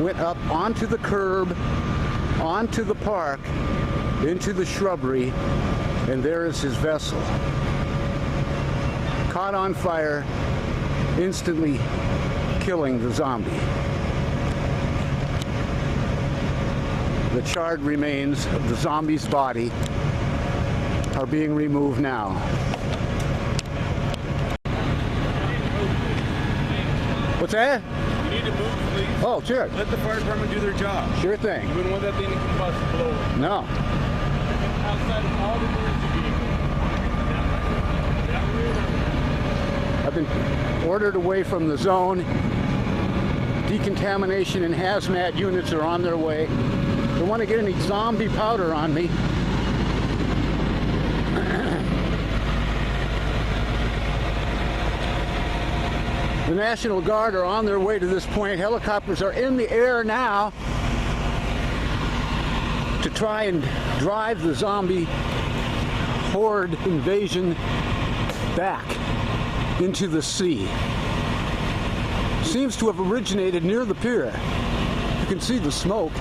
went up onto the curb, onto the park, into the shrubbery, and there is his vessel. Caught on fire, instantly killing the zombie. The charred remains of the zombie's body are being removed now. What's that?
You need to move, please.
Oh, sure.
Let the fire department do their job.
Sure thing.
You wouldn't want that thing to combust blow.
No.
Outside of all the emergency vehicles.
I've been ordered away from the zone. Decontamination and hazmat units are on their way. Don't want to get any zombie powder on me. The National Guard are on their way to this point. Helicopters are in the air now to try and drive the zombie horde invasion back into the sea. Seems to have originated near the pier. You can see the smoke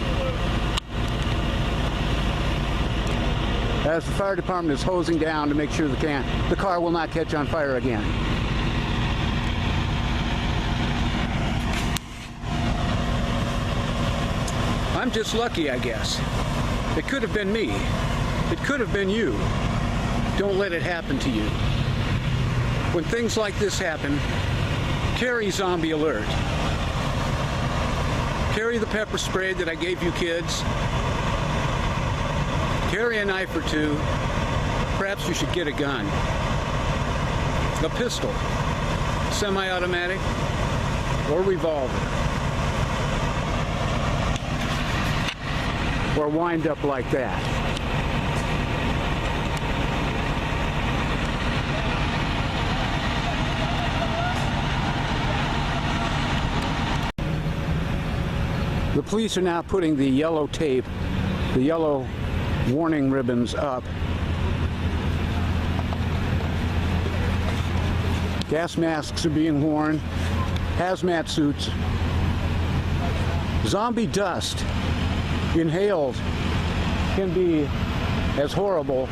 as the fire department is hosing down to make sure the car will not catch on fire again. I'm just lucky, I guess. It could have been me. It could have been you. Don't let it happen to you. When things like this happen, carry Zombie Alert. Carry the pepper spray that I gave you kids. Carry a knife or two. Perhaps you should get a gun. A pistol, semi-automatic, or revolver. Or wind up like that. The police are now putting the yellow tape, the yellow warning ribbons up. Gas masks are being worn, hazmat suits. Zombie dust inhaled can be as horrible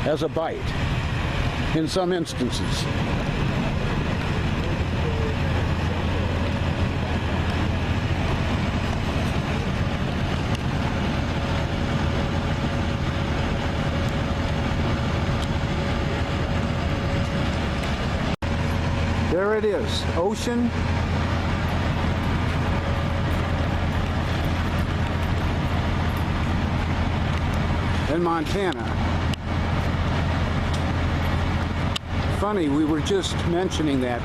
as a bite in some instances. There it is, ocean. In Montana. Funny, we were just mentioning that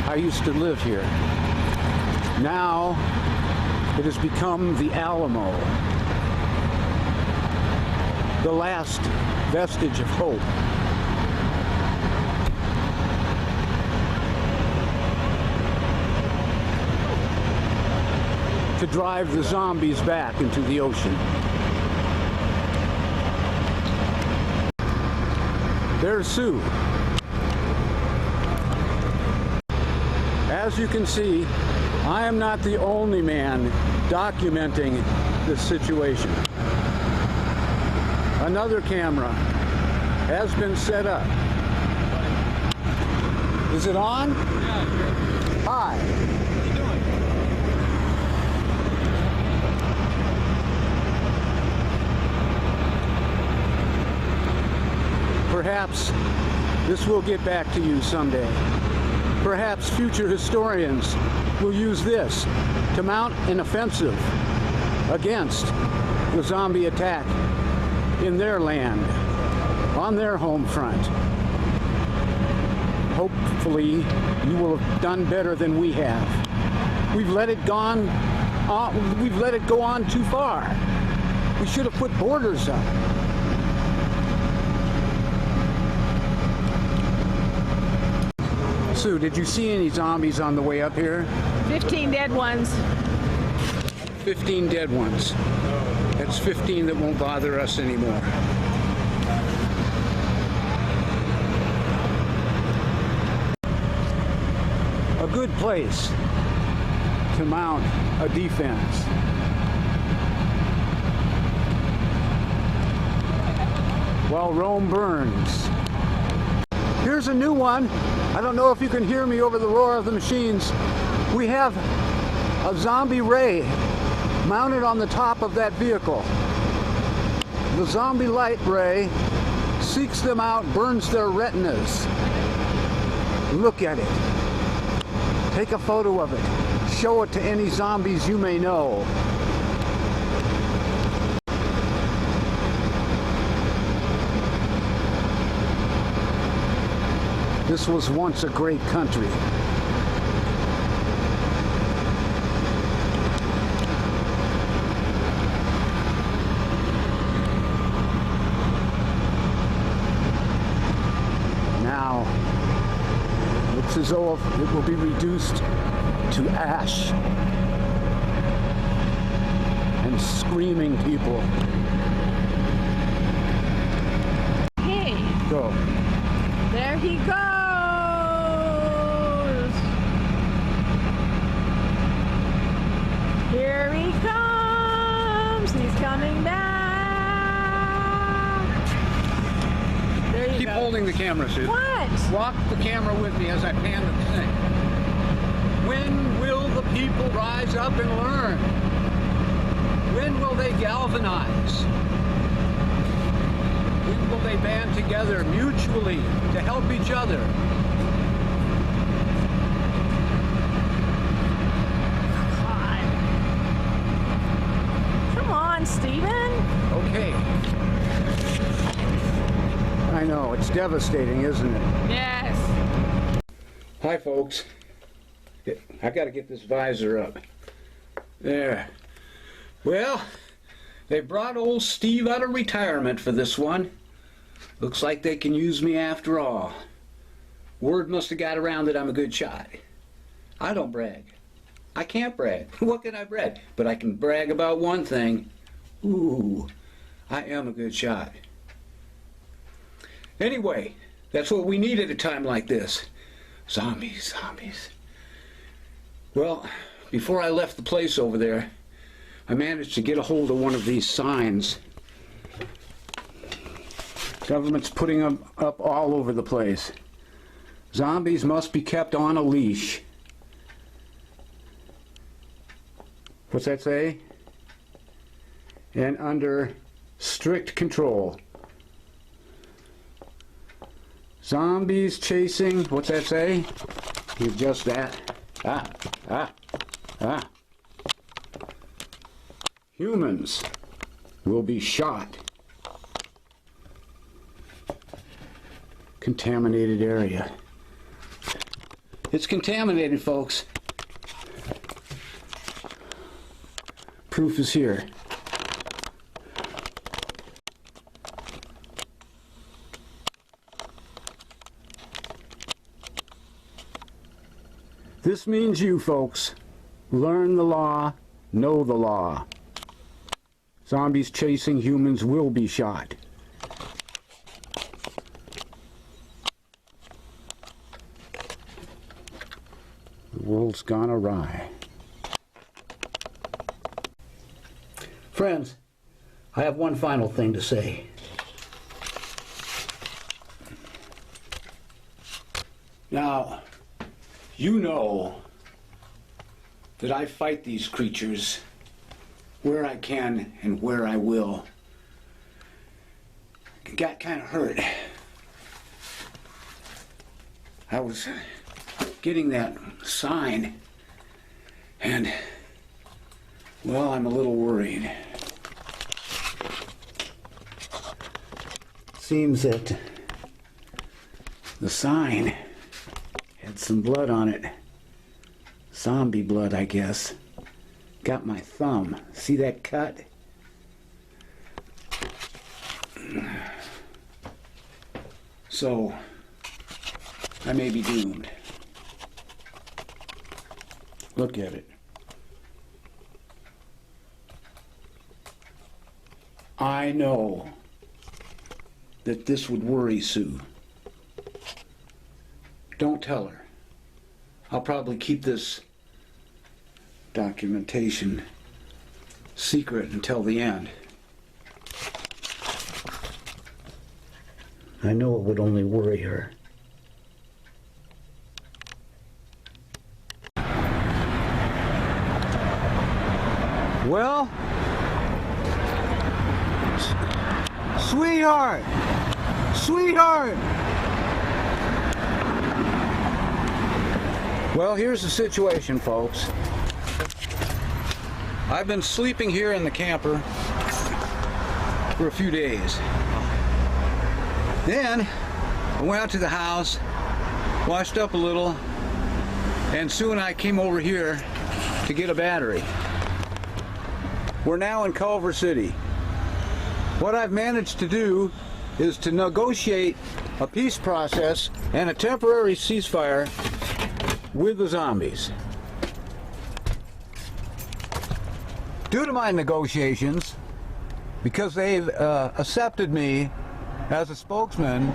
I used to live here. Now it has become the Alamo, the last vestige of hope. To drive the zombies back into the ocean. There's Sue. As you can see, I am not the only man documenting this situation. Another camera has been set up. Is it on? Hi. Perhaps this will get back to you someday. Perhaps future historians will use this to mount an offensive against the zombie attack in their land, on their home front. Hopefully, you will have done better than we have. We've let it go on too far. We should have put borders up. Sue, did you see any zombies on the way up here?
15 dead ones.
15 dead ones. That's 15 that won't bother us anymore. A good place to mount a defense. While Rome burns. Here's a new one. I don't know if you can hear me over the roar of the machines. We have a zombie ray mounted on the top of that vehicle. The zombie light ray seeks them out, burns their retinas. Look at it. Take a photo of it. Show it to any zombies you may know. This was once a great country. Now, it's as though it will be reduced to ash and screaming people.
Hey,
Go.
there he goes. Here he comes. He's coming back. There you
Keep
go.
holding the camera, Sue.
What?
Walk the camera with me as I pan the thing. When will the people rise up and learn? When will they galvanize? When will they band together mutually to help each other?
God. Come on, Stephen.
Okay. I know, it's devastating, isn't it?
Yes.
Hi, folks. I gotta get this visor up. There. Well, they brought old Steve out of retirement for this one. Looks like they can use me after all. Word must have got around that I'm a good shot. I don't brag. I can't brag. What can I brag? But I can brag about one thing. Ooh, I am a good shot. Anyway, that's what we need at a time like this. Zombies, zombies. Well, before I left the place over there, I managed to get a hold of one of these signs. Government's putting them up all over the place. Zombies must be kept on a leash. What's that say? And under strict control. Zombies chasing, what's that say? Just that. Humans will be shot. Contaminated area. It's contaminated, folks. Proof is here. This means you folks learn the law, know the law. Zombies chasing humans will be shot. The world's gone awry. Friends, I have one final thing to say. Now, you know that I fight these creatures where I can and where I will. Got kind of hurt. I was getting that sign, and, well, I'm a little worried. Seems that the sign had some blood on it. Zombie blood, I guess. Got my thumb. See that cut? So, I may be doomed. Look at it. I know that this would worry Sue. Don't tell her. I'll probably keep this documentation secret until the end. I know it would only worry her. Well, sweetheart, sweetheart. Well, here's the situation, folks. I've been sleeping here in the camper for a few days. Then I went out to the house washed up a little, and Sue and I came over here to get a battery. We're now in Culver City. What I've managed to do is to negotiate a peace process and a temporary ceasefire with the zombies. Due to my negotiations, because they've accepted me as a spokesman,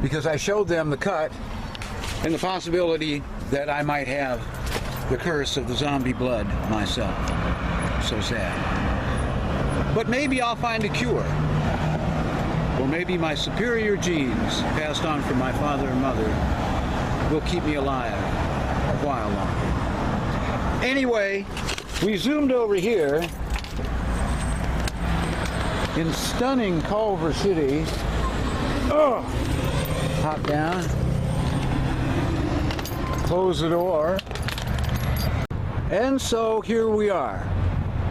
because I showed them the cut and the possibility that I might have the curse of the zombie blood myself. So sad. But maybe I'll find a cure. Or maybe my superior genes, passed on from my father and mother, will keep me alive a while longer. Anyway, we zoomed over here in stunning Culver City. Oh! Hop down. Close the door. And so here we are.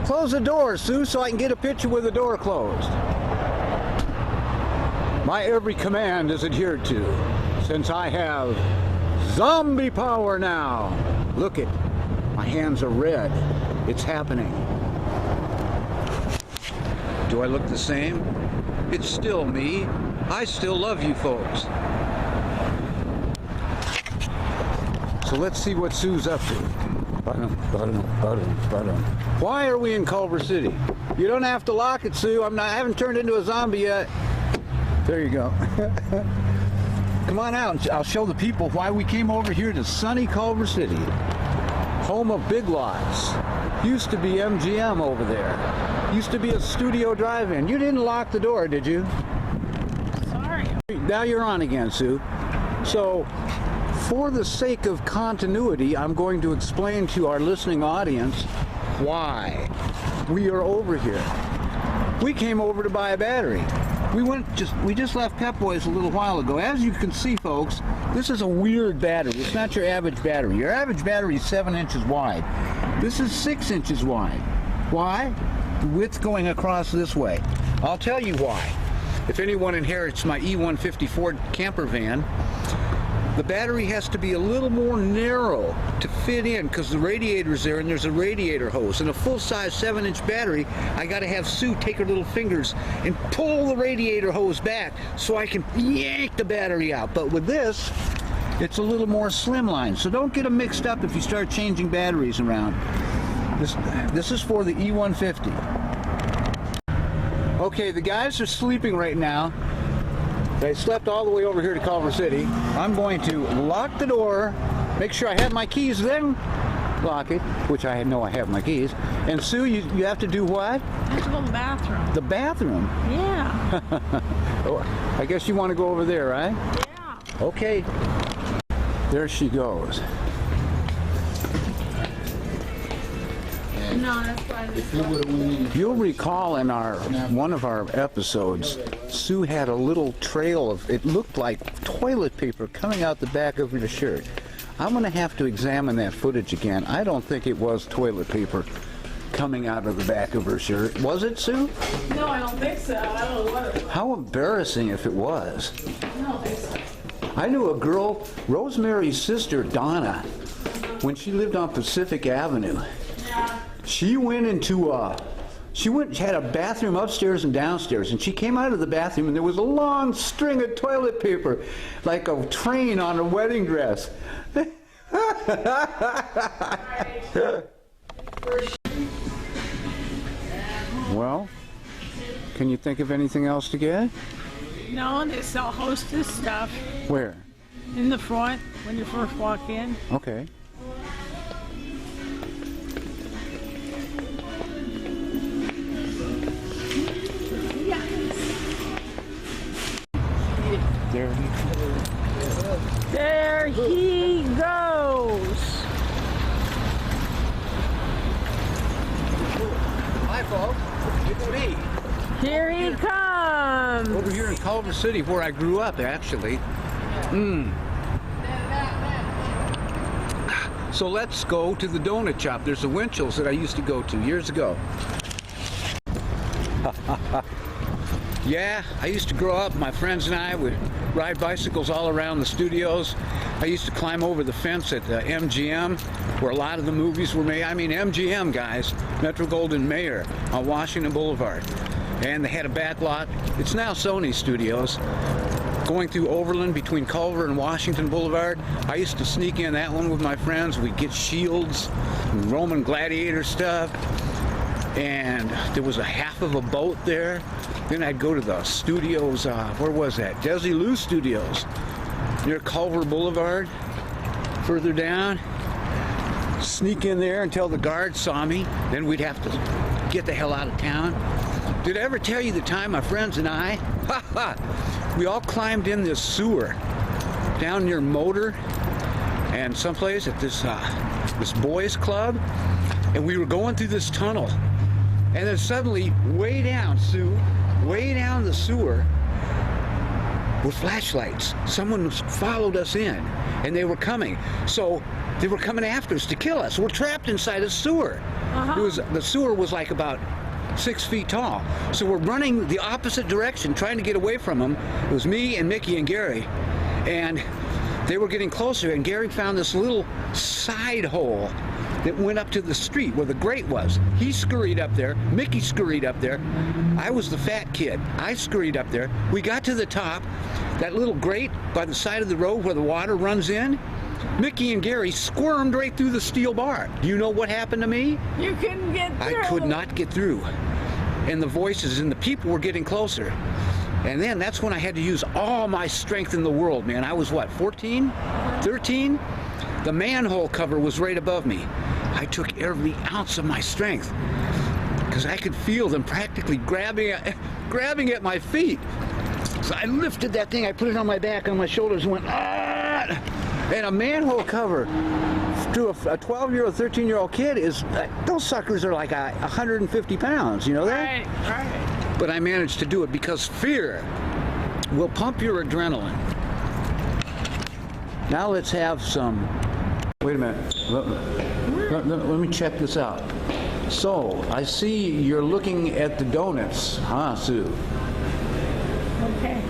Close the door, Sue, so I can get a picture with the door closed. My every command is adhered to, since I have zombie power now. Look it, my hands are red. It's happening. Do I look the same? It's still me. I still love you folks. So let's see what Sue's up to. Why are we in Culver City? You don't have to lock it, Sue. I haven't turned into a zombie yet. There you go. Come on out. I'll show the people why we came over here to sunny Culver City. Home of Big Lots. Used to be MGM over there. Used to be a studio drive-in. You didn't lock the door, did you?
Sorry.
Now you're on again, Sue. So, for the sake of continuity, I'm going to explain to our listening audience why we are over here. We came over to buy a battery. We just left Pep Boys a little while ago. As you can see, folks, this is a weird battery. It's not your average battery. Your average battery is 7 inches wide. This is 6 inches wide. Why? The width going across this way. I'll tell you why. If anyone inherits my E150 Ford camper van, the battery has to be a little more narrow to fit in because the radiator's there and there's a radiator hose. And a full-size 7-inch battery, I got to have Sue take her little fingers and pull the radiator hose back so I can yank the battery out. But with this, it's a little more slimline. So don't get them mixed up if you start changing batteries around. This is for the E150. Okay, the guys are sleeping right now. They slept all the way over here to Culver City. I'm going to lock the door, make sure I have my keys, then lock it, which I know I have my keys. And Sue, you have to do what?
I have to go to the bathroom.
The bathroom?
Yeah.
Oh, I guess you want to go over there, right?
Yeah.
Okay. There she goes.
No, that's why.
You'll recall in one of our episodes, Sue had a little trail of, it looked like toilet paper coming out the back of her shirt. I'm going to have to examine that footage again. I don't think it was toilet paper coming out of the back of her shirt. Was it, Sue?
No, I don't think so. I don't know what it was.
How embarrassing if it was.
I don't think so.
I knew a girl, Rosemary's sister, Donna, when she lived on Pacific Avenue.
Yeah.
She went into she had a bathroom upstairs and downstairs, and she came out of the bathroom and there was a long string of toilet paper, like a train on a wedding dress. Well, can you think of anything else to get?
No, they sell Hostess stuff
Where?
in the front when you first walk in.
Okay.
There he goes.
Hi, folks. It's me.
Here he comes.
Over here in Culver City, where I grew up, actually. So let's go to the donut shop. There's a Winchell's that I used to go to years ago. Yeah, I used to grow up, my friends and I would ride bicycles all around the studios. I used to climb over the fence at MGM, where a lot of the movies were made. I mean, MGM, guys, Metro-Goldwyn-Mayer on Washington Boulevard. And they had a back lot. It's now Sony Studios. Going through Overland between Culver and Washington Boulevard. I used to sneak in that one with my friends. We'd get shields, Roman gladiator stuff. And there was a half of a boat there. Then I'd go to the studios, where was that? Desilu Studios, near Culver Boulevard, further down. Sneak in there until the guards saw me. Then we'd have to get the hell out of town. Did I ever tell you the time my friends and I, we all climbed in this sewer down near Motor and someplace at this boys club, and we were going through this tunnel. And then suddenly, way down, Sue, way down the sewer were flashlights. Someone followed us in, and they were coming. So they were coming after us to kill us. We're trapped inside a sewer. The sewer was like about 6 feet tall. So we're running the opposite direction, trying to get away from them. It was me and Mickey and Gary. And they were getting closer, and Gary found this little side hole that went up to the street where the grate was. He scurried up there. Mickey scurried up there. I was the fat kid. I scurried up there. We got to the top, that little grate by the side of the road where the water runs in. Mickey and Gary squirmed right through the steel bar. Do you know what happened to me?
You couldn't get through.
I could not get through. And the voices and the people were getting closer. And then that's when I had to use all my strength in the world, man. I was what, 14? 13? The manhole cover was right above me. I took every ounce of my strength because I could feel them practically grabbing at my feet. So I lifted that thing, I put it on my back, on my shoulders, and went, ah! And a manhole cover to a 12-year-old, 13-year-old kid is, those suckers are like 150 pounds, you know that?
Right.
But I managed to do it because fear will pump your adrenaline. Now let's have some, wait a minute, let me check this out. So, I see you're looking at the donuts, huh, Sue?
Okay.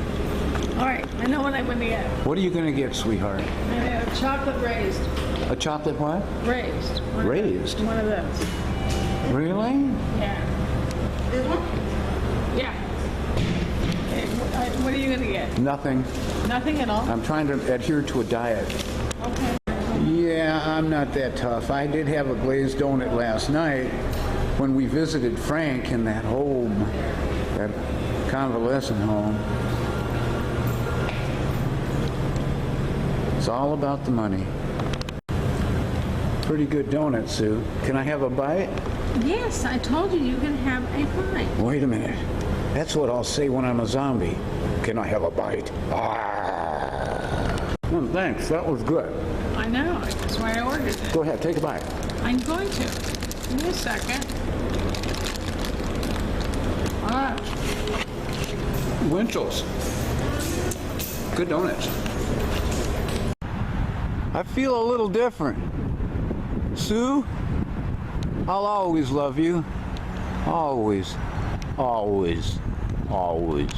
All right, I know what I'm going to get.
What are you going to get, sweetheart?
I'm going to have chocolate raised.
A chocolate what?
Raised.
Raised?
One of those.
Really?
Yeah. This one? Yeah. Okay, what are you going to get?
Nothing.
Nothing at all?
I'm trying to adhere to a diet.
Okay.
Yeah, I'm not that tough. I did have a glazed donut last night when we visited Frank in that home, that convalescent home. It's all about the money. Pretty good donut, Sue. Can I have a bite?
Yes, I told you can have a bite.
Wait a minute. That's what I'll say when I'm a zombie. Can I have a bite? Ah. Thanks, that was good.
I know, that's why I ordered it.
Go ahead, take a bite.
I'm going to. Give me a second.
Winchell's. Good donuts. I feel a little different. Sue, I'll always love you. Always. Always. Always.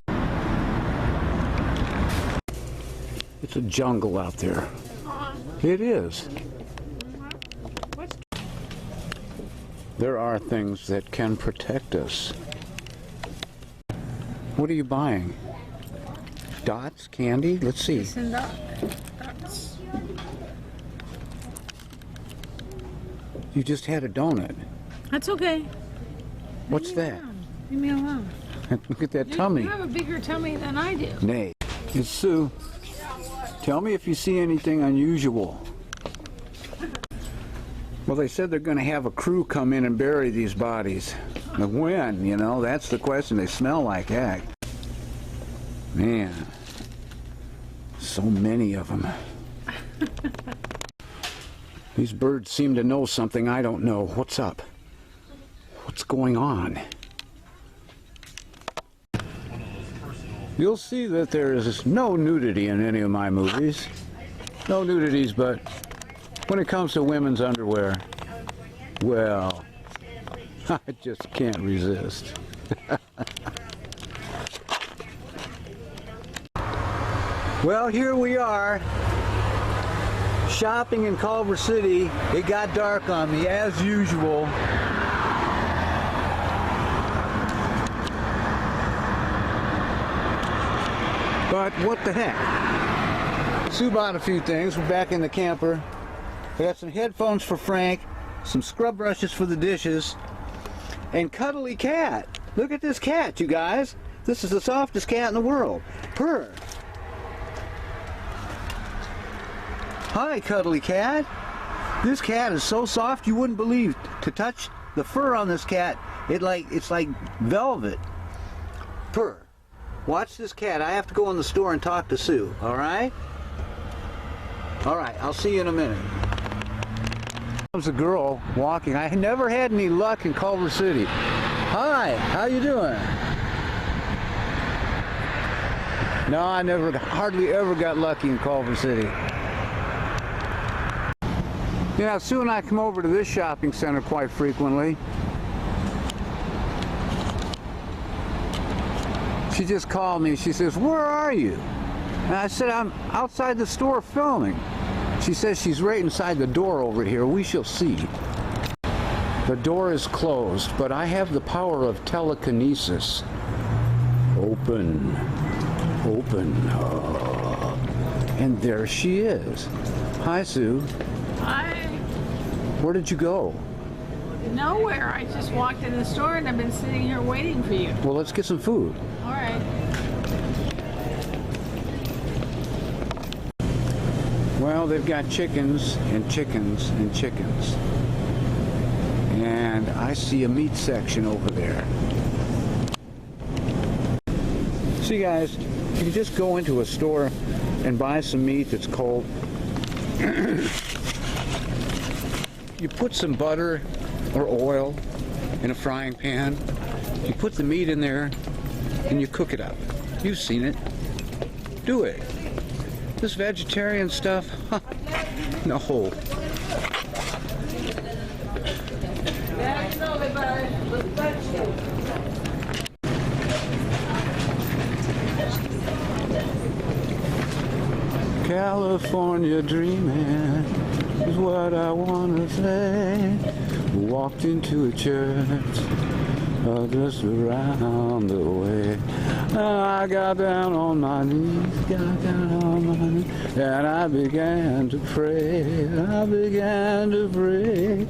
It's a jungle out there. It is. There are things that can protect us. What are you buying? Dots? Candy? Let's see.
Dots.
You just had a donut.
That's okay.
What's that?
Leave me alone.
Look at that tummy.
You have a bigger tummy than I do.
Nay. It's Sue. Tell me if you see anything unusual. Well, they said they're going to have a crew come in and bury these bodies. But when, you know, that's the question. They smell like heck. Man, so many of them. These birds seem to know something I don't know. What's up? What's going on? You'll see that there is no nudity in any of my movies. No nudities, but when it comes to women's underwear, well, I just can't resist. Well, here we are, shopping in Culver City. It got dark on me, as usual. But what the heck? Sue bought a few things. We're back in the camper. We got some headphones for Frank, some scrub brushes for the dishes, and Cuddly Cat. Look at this cat, you guys. This is the softest cat in the world. Purr. Hi, Cuddly Cat. This cat is so soft you wouldn't believe. To touch the fur on this cat, it's like velvet. Purr. Watch this cat. I have to go in the store and talk to Sue, all right? All right, I'll see you in a minute. Comes a girl walking. I never had any luck in Culver City. Hi, how you doing? No, I hardly ever got lucky in Culver City. Yeah, Sue and I come over to this shopping center quite frequently. She just called me. She says, "Where are you?" And I said, "I'm outside the store filming." She says she's right inside the door over here. We shall see. The door is closed, but I have the power of telekinesis. Open. Open. Oh. And there she is. Hi, Sue.
Hi.
Where did you go?
Nowhere. I just walked in the store and I've been sitting here waiting for you.
Well, let's get some food.
All right.
Well, they've got chickens and chickens and chickens. And I see a meat section over there. See, guys, you can just go into a store and buy some meat that's cold. You put some butter or oil in a frying pan. You put the meat in there and you cook it up. You've seen it. Do it. This vegetarian stuff, huh? No. California dreaming is what I want to say. Walked into a church just around the way. I got down on my knees, and I began to pray. I began to pray.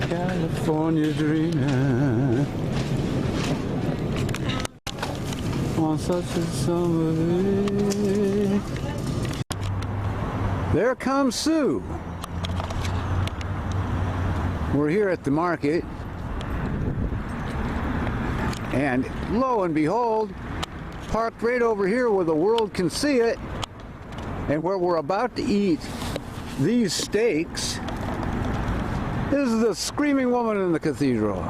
California dreaming on such a summer day. There comes Sue. We're here at the market, and lo and behold, parked right over here where the world can see it, and where we're about to eat these steaks, is the screaming woman in the cathedral.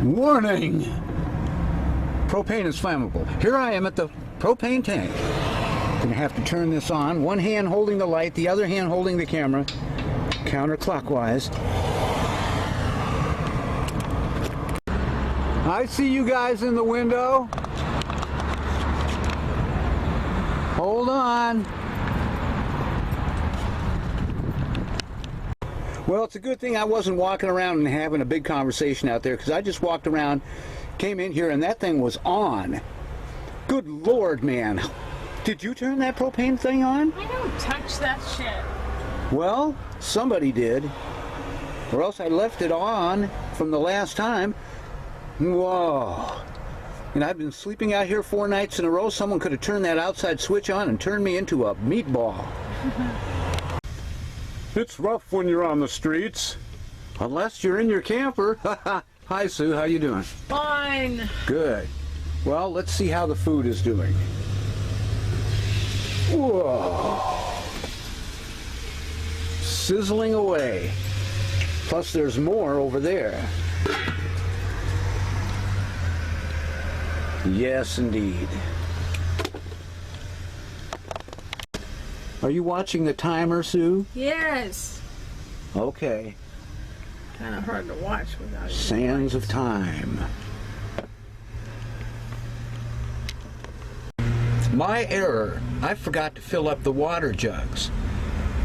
Warning! Propane is flammable. Here I am at the propane tank. Gonna have to turn this on. One hand holding the light, the other hand holding the camera, counterclockwise. I see you guys in the window. Hold on. Well, it's a good thing I wasn't walking around and having a big conversation out there, because I just walked around, came in here, and that thing was on. Good Lord, man. Did you turn that propane thing on?
I don't touch that shit.
Well, somebody did. Or else I left it on from the last time. Whoa. And I've been sleeping out here 4 nights in a row. Someone could have turned that outside switch on and turned me into a meatball. It's rough when you're on the streets. Unless you're in your camper. Hi, Sue. How you doing?
Fine.
Good. Well, let's see how the food is doing. Whoa. Sizzling away. Plus there's more over there. Yes, indeed. Are you watching the timer, Sue?
Yes.
Okay.
Kind of hard to watch without
Sands of time. My error. I forgot to fill up the water jugs.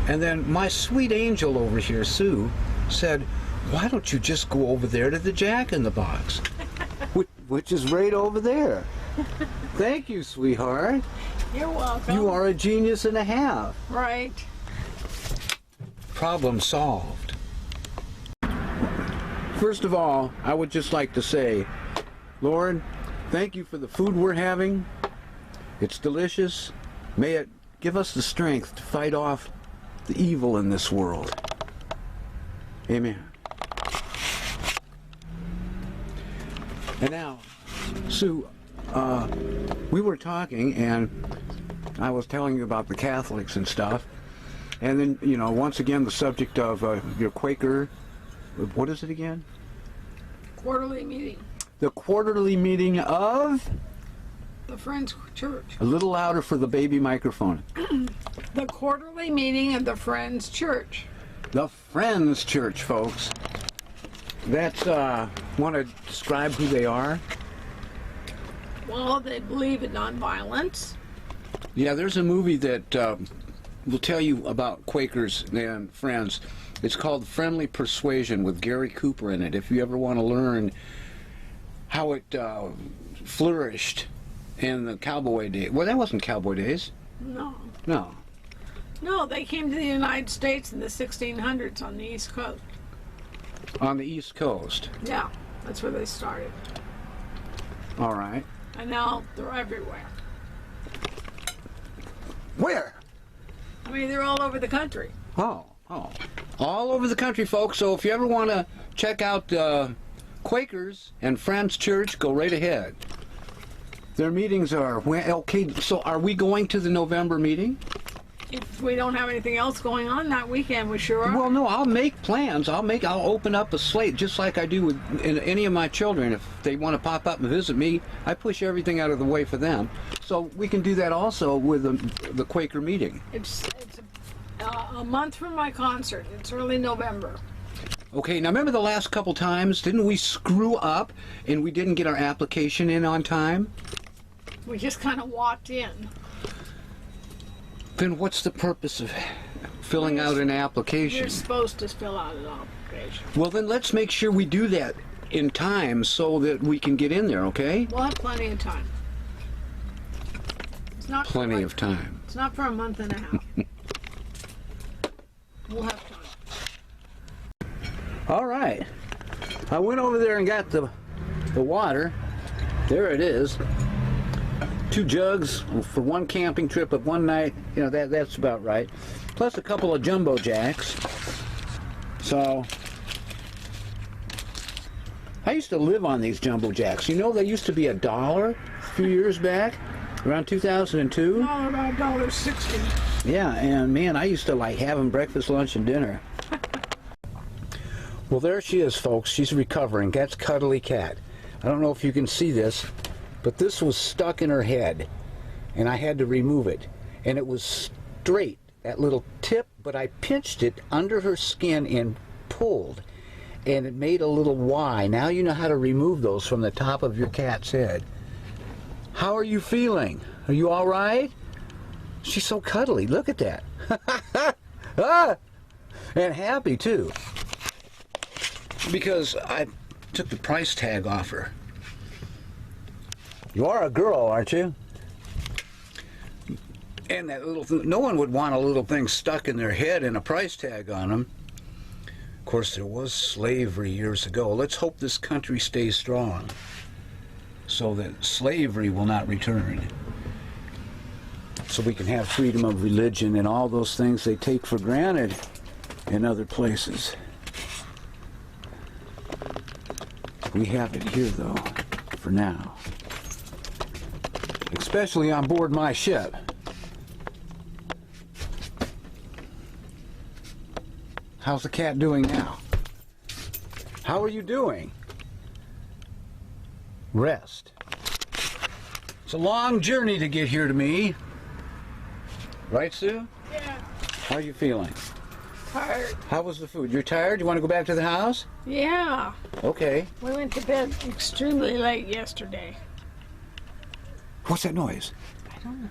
And then my sweet angel over here, Sue, said, why don't you just go over there to the Jack in the Box? Which is right over there. Thank you, sweetheart.
You're welcome.
You are a genius and a half.
Right.
Problem solved. First of all, I would just like to say, Lord, thank you for the food we're having. It's delicious. May it give us the strength to fight off the evil in this world. Amen. And now, Sue, we were talking, and I was telling you about the Catholics and stuff. And then, you know, once again, the subject of your Quaker, what is it again?
Quarterly meeting.
The quarterly meeting of?
The Friends Church.
A little louder for the baby microphone.
The quarterly meeting of the Friends Church.
The Friends Church, folks. That's, want to describe who they are?
Well, they believe in nonviolence.
Yeah, there's a movie that will tell you about Quakers and Friends. It's called Friendly Persuasion with Gary Cooper in it. If you ever want to learn how it flourished in the cowboy days. Well, that wasn't cowboy days.
No.
No.
No, they came to the United States in the 1600s on the East Coast.
On the East Coast.
Yeah, that's where they started.
All right.
And now they're everywhere.
Where?
I mean, they're all over the country.
Oh. All over the country, folks. So if you ever want to check out Quakers and Friends Church, go right ahead. Their meetings are, okay, so are we going to the November meeting?
If we don't have anything else going on that weekend, we sure are.
Well, no, I'll make plans. I'll open up a slate just like I do with any of my children. If they want to pop up and visit me, I push everything out of the way for them. So we can do that also with the Quaker meeting.
It's a month from my concert. It's early November.
Okay, now remember the last couple times, didn't we screw up and we didn't get our application in on time?
We just kind of walked in.
Then what's the purpose of filling out an application?
You're supposed to fill out an application.
Well, then let's make sure we do that in time so that we can get in there, okay?
We'll have plenty of time. It's not
Plenty of time.
It's not for a month and a half. We'll have time.
All right. I went over there and got the water. There it is. 2 jugs for one camping trip of one night. You know, that's about right. Plus a couple of jumbo jacks. So I used to live on these jumbo jacks. You know, they used to be $1 a few years back, around 2002.
No, about $1.60.
Yeah, and man, I used to like have them breakfast, lunch, and dinner. Well, there she is, folks. She's recovering. That's Cuddly Cat. I don't know if you can see this, but this was stuck in her head, and I had to remove it. And it was straight, that little tip, but I pinched it under her skin and pulled, and it made a little Y. Now you know how to remove those from the top of your cat's head. How are you feeling? Are you all right? She's so cuddly. Look at that. Ah! And happy, too. Because I took the price tag off her. You are a girl, aren't you? And that little thing, no one would want a little thing stuck in their head and a price tag on them. Of course, there was slavery years ago. Let's hope this country stays strong so that slavery will not return. So we can have freedom of religion and all those things they take for granted in other places. We have it here, though, for now. Especially on board my ship. How's the cat doing now? How are you doing? Rest. It's a long journey to get here to me. Right, Sue?
Yeah.
How are you feeling?
Tired.
How was the food? You're tired? You want to go back to the house?
Yeah.
Okay.
We went to bed extremely late yesterday.
What's that noise?
I don't know.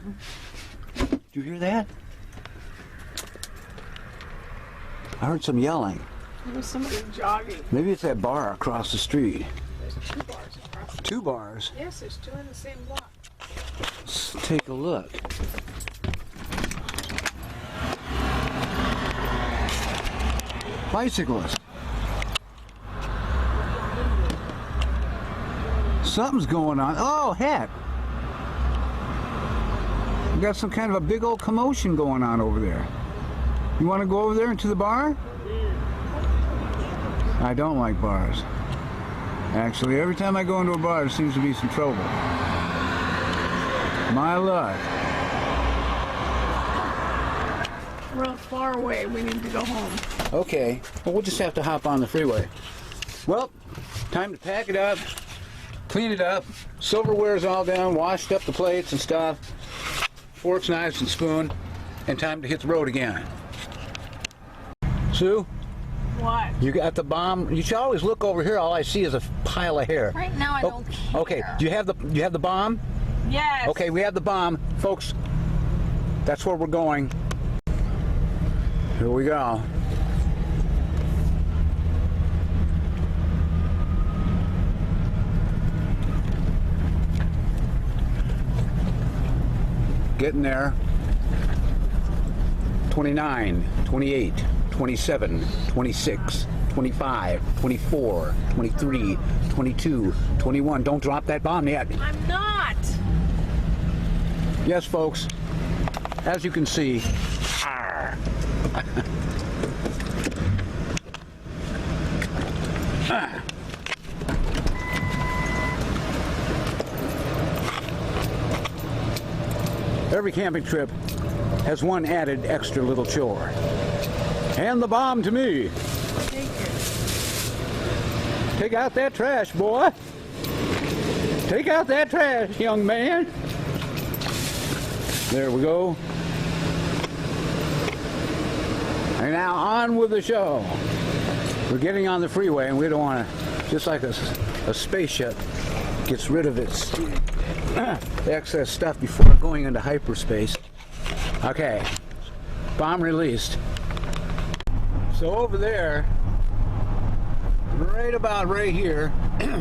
Did you hear that? I heard some yelling.
There was somebody jogging.
Maybe it's that bar across the street.
There's 2 bars across.
2 bars.
Yes, there's 2 in the same block.
Let's take a look. Bicyclist. Something's going on. Oh, heck. We got some kind of a big old commotion going on over there. You want to go over there into the bar? I don't like bars. Actually, every time I go into a bar, there seems to be some trouble. My luck.
We're far away. We need to go home.
Okay, well, we'll just have to hop on the freeway. Well, time to pack it up, clean it up. Silverware's all done, washed up the plates and stuff. Forks, knives, and spoon. And time to hit the road again. Sue,
What?
you got the bomb. You should always look over here. All I see is a pile of hair.
Right now, I don't care.
Okay, do you have the bomb?
Yes.
Okay, we have the bomb. Folks, that's where we're going. Here we go. Getting there. 29, 28, 27, 26, 25, 24, 23, 22, 21. Don't drop that bomb yet.
I'm not.
Yes, folks. As you can see. Arr. Every camping trip has one added extra little chore. Hand the bomb to me.
Take it.
Take out that trash, boy. Take out that trash, young man. There we go. And now on with the show. We're getting on the freeway and we don't want to, just like a spaceship gets rid of its excess stuff before going into hyperspace. Okay, bomb released. So over there, right about right here,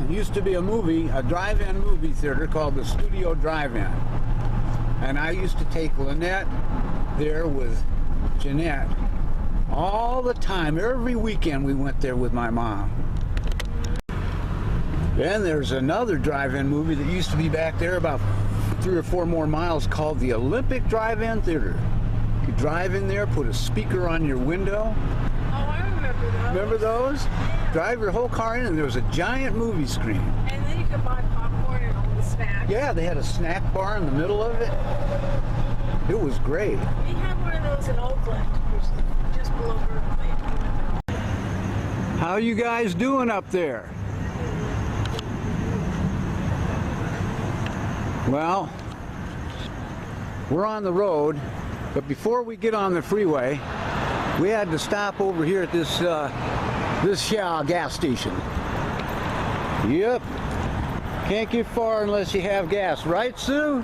used to be a drive-in movie theater called the Studio Drive-In. And I used to take Lynette there with Jeanette all the time. Every weekend we went there with my mom. Then there's another drive-in movie that used to be back there about 3 or 4 more miles called the Olympic Drive-In Theater. You drive in there, put a speaker on your window.
Oh, I remember those.
Remember those? Drive your whole car in and there was a giant movie screen.
And then you could buy popcorn and all the snacks.
Yeah, they had a snack bar in the middle of it. It was great.
We had one of those in Oakland, which is just below Berkeley.
How you guys doing up there? Well, we're on the road, but before we get on the freeway, we had to stop over here at this gas station. Yep. Can't get far unless you have gas, right, Sue?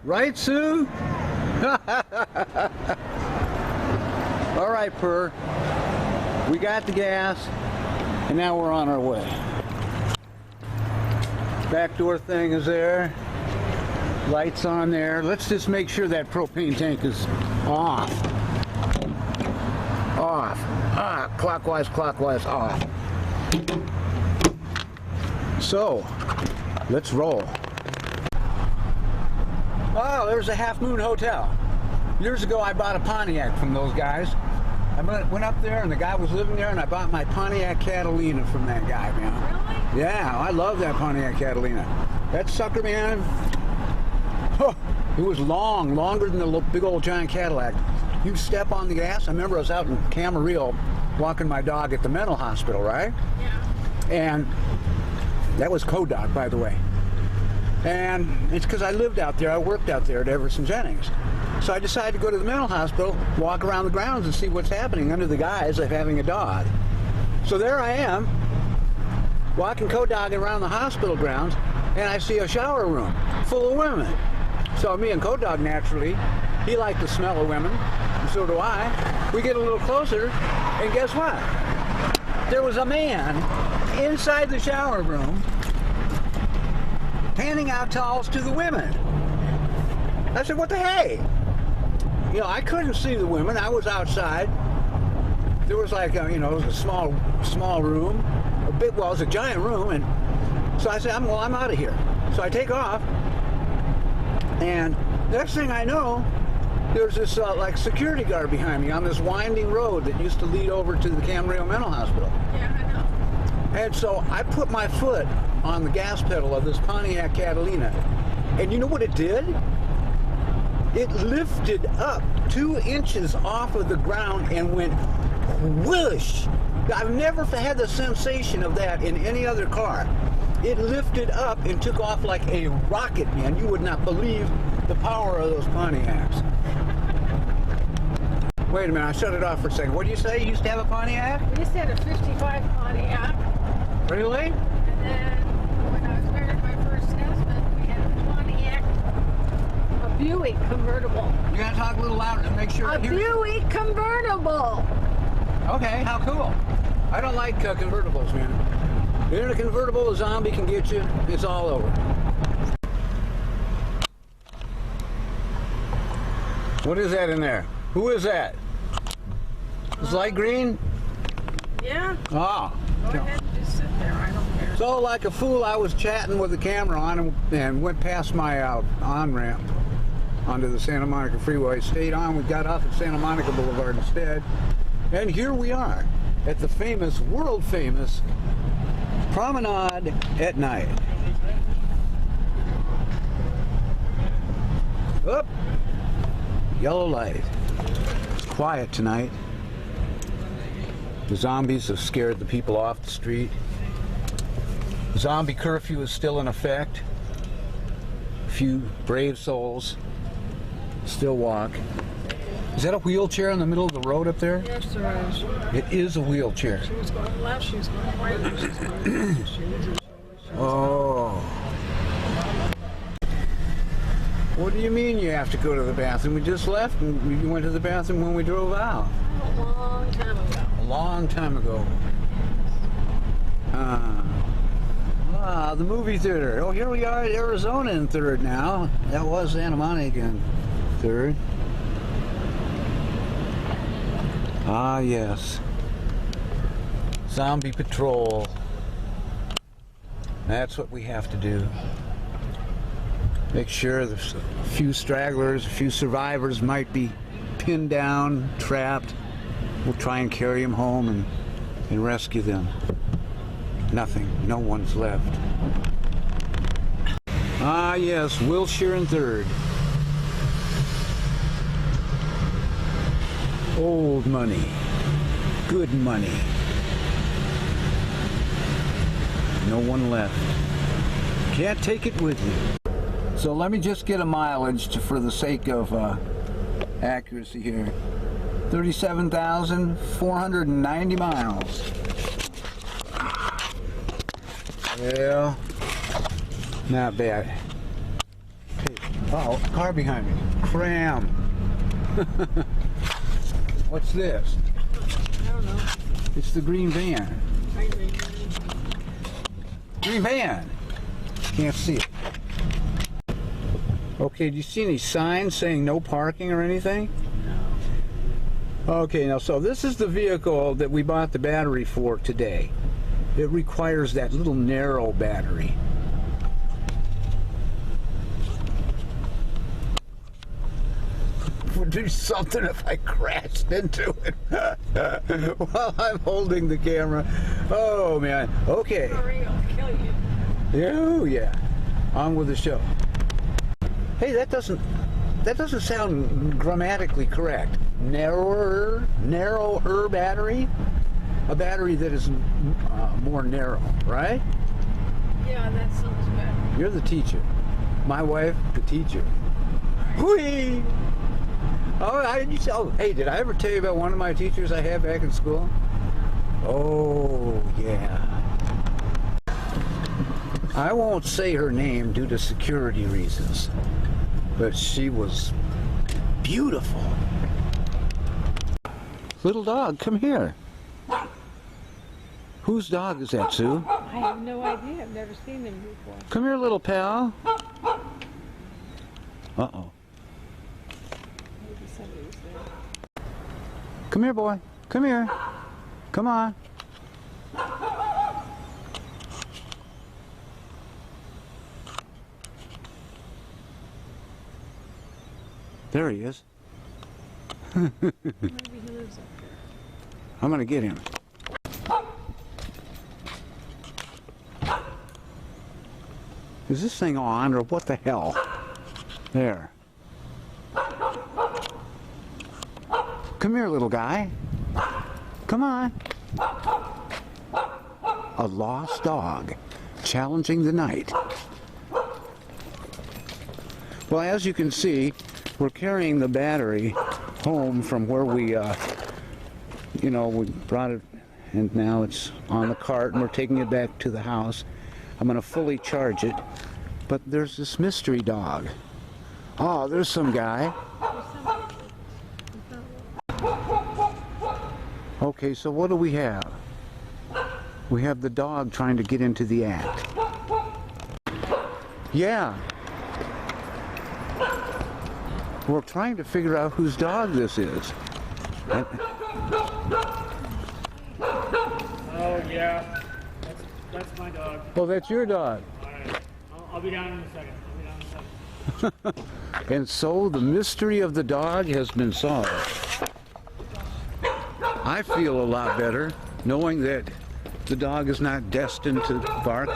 Right, Sue? All right, Purr. We got the gas, and now we're on our way. Back door thing is there. Lights on there. Let's just make sure that propane tank is off. Off. Ah, clockwise, clockwise, off. So, let's roll. Oh, there's a Half Moon Hotel. Years ago, I bought a Pontiac from those guys. I went up there, and the guy was living there, and I bought my Pontiac Catalina from that guy, man.
Really?
Yeah, I love that Pontiac Catalina. That sucker, man, oh, it was longer than the big old giant Cadillac. You step on the gas. I remember I was out in Camarillo walking my dog at the mental hospital, right?
Yeah.
And that was Kodak, by the way. And it's because I lived out there. I worked out there at Everson Jennings. So I decided to go to the mental hospital, walk around the grounds and see what's happening under the guise of having a dog. So there I am, walking co-dogging around the hospital grounds, and I see a shower room full of women. So me and Kodog, naturally, he liked the smell of women, and so do I. We get a little closer, and guess what? There was a man inside the shower room handing out towels to the women. I said, what the hey? You know, I couldn't see the women. I was outside. There was like, it was a small room. It was a giant room, and so I said, I'm out of here. So I take off, and next thing I know, there's this like security guard behind me on this winding road that used to lead over to the Camarillo Mental Hospital.
Yeah, I know.
And so I put my foot on the gas pedal of this Pontiac Catalina, and you know what it did? It lifted up 2 inches off of the ground and went whoosh. I've never had the sensation of that in any other car. It lifted up and took off like a rocket, man. You would not believe the power of those Pontiacs. Wait a minute, I shut it off for a second. What did you say? You used to have a Pontiac?
We used to have a 55 Pontiac,
Really?
and then when I was married to my first husband, we had a Pontiac, a Buick convertible.
You gotta talk a little louder to make sure
A
I hear you.
Buick convertible!
Okay, how cool. I don't like convertibles, man. You're in a convertible, a zombie can get you. It's all over. What is that in there? Who is that? It's light green?
Yeah,
Ah.
go ahead and just sit there, I don't care.
So like a fool, I was chatting with the camera on and went past my on-ramp onto the Santa Monica Freeway. Stayed on, we got off at Santa Monica Boulevard instead. And here we are at the famous, world famous Promenade at Night. Up. Yellow light. It's quiet tonight. The zombies have scared the people off the street. Zombie curfew is still in effect. A few brave souls still walk. Is that a wheelchair in the middle of the road up there?
Yes, there is.
It is a wheelchair.
She was going left, she was going right, she was going left, she was
Oh. What do you mean you have to go to the bathroom? We just left and we went to the bathroom when we drove out.
a long time ago.
A long time ago. The movie theater. Oh, here we are at Arizona in 3rd now. That was Santa Monica in 3rd. Ah, yes. Zombie patrol. That's what we have to do. Make sure there's a few stragglers, a few survivors might be pinned down, trapped. We'll try and carry them home and rescue them. Nothing. No one's left. Ah, yes. Wilshire in 3rd. Old money. Good money. No one left. Can't take it with you. So let me just get a mileage for the sake of accuracy here. 37,490 miles. Well, not bad. Hey, oh, car behind me. Cram. What's this?
I don't know.
It's the green van. Green van. Can't see it. Okay, do you see any signs saying no parking or anything? No. Okay, now so this is the vehicle that we bought the battery for today. It requires that little narrow battery. Would do something if I crashed into it while I'm holding the camera. Oh man. Okay.
Sorry, I'll kill you.
Oh yeah. On with the show. Hey, that doesn't sound grammatically correct. Narrower battery? A battery that is more narrow, right?
Yeah, that sounds better.
You're the teacher. My wife, the teacher. Whee! Oh, hey, did I ever tell you about one of my teachers I had back in school? Oh, yeah. I won't say her name due to security reasons, but she was beautiful. Little dog, come here. Whose dog is that, Sue?
I have no idea. I've never seen them before.
Come here, little pal. Uh-oh.
Maybe somebody was there.
Come here, boy. Come here. Come on. There he is.
Maybe he lives up there.
I'm gonna get him. Is this thing on, or what the hell? There. Come here, little guy. Come on. A lost dog challenging the night. Well, as you can see, we're carrying the battery home from where we, we brought it, and now it's on the cart, and we're taking it back to the house. I'm going to fully charge it, but there's this mystery dog. Oh, there's some guy. Okay, so what do we have? We have the dog trying to get into the act. Yeah. We're trying to figure out whose dog this is.
Oh yeah, that's my dog.
Oh, that's your dog.
All right, I'll be down in a second.
And so the mystery of the dog has been solved. I feel a lot better knowing that the dog is not destined to bark.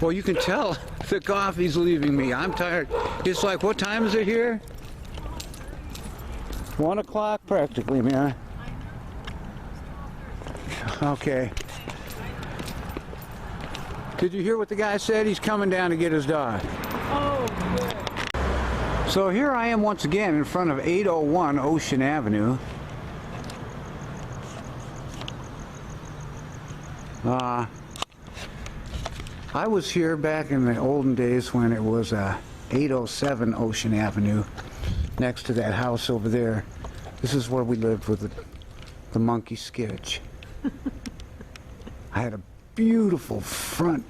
Well, you can tell the coffee's leaving me. I'm tired. It's like, what time is it here? 1 o'clock practically, man. Okay. Did you hear what the guy said? He's coming down to get his dog.
Oh, good.
So here I am once again in front of 801 Ocean Avenue. I was here back in the olden days when it was 807 Ocean Avenue, next to that house over there. This is where we lived with the monkey sketch. I had a beautiful front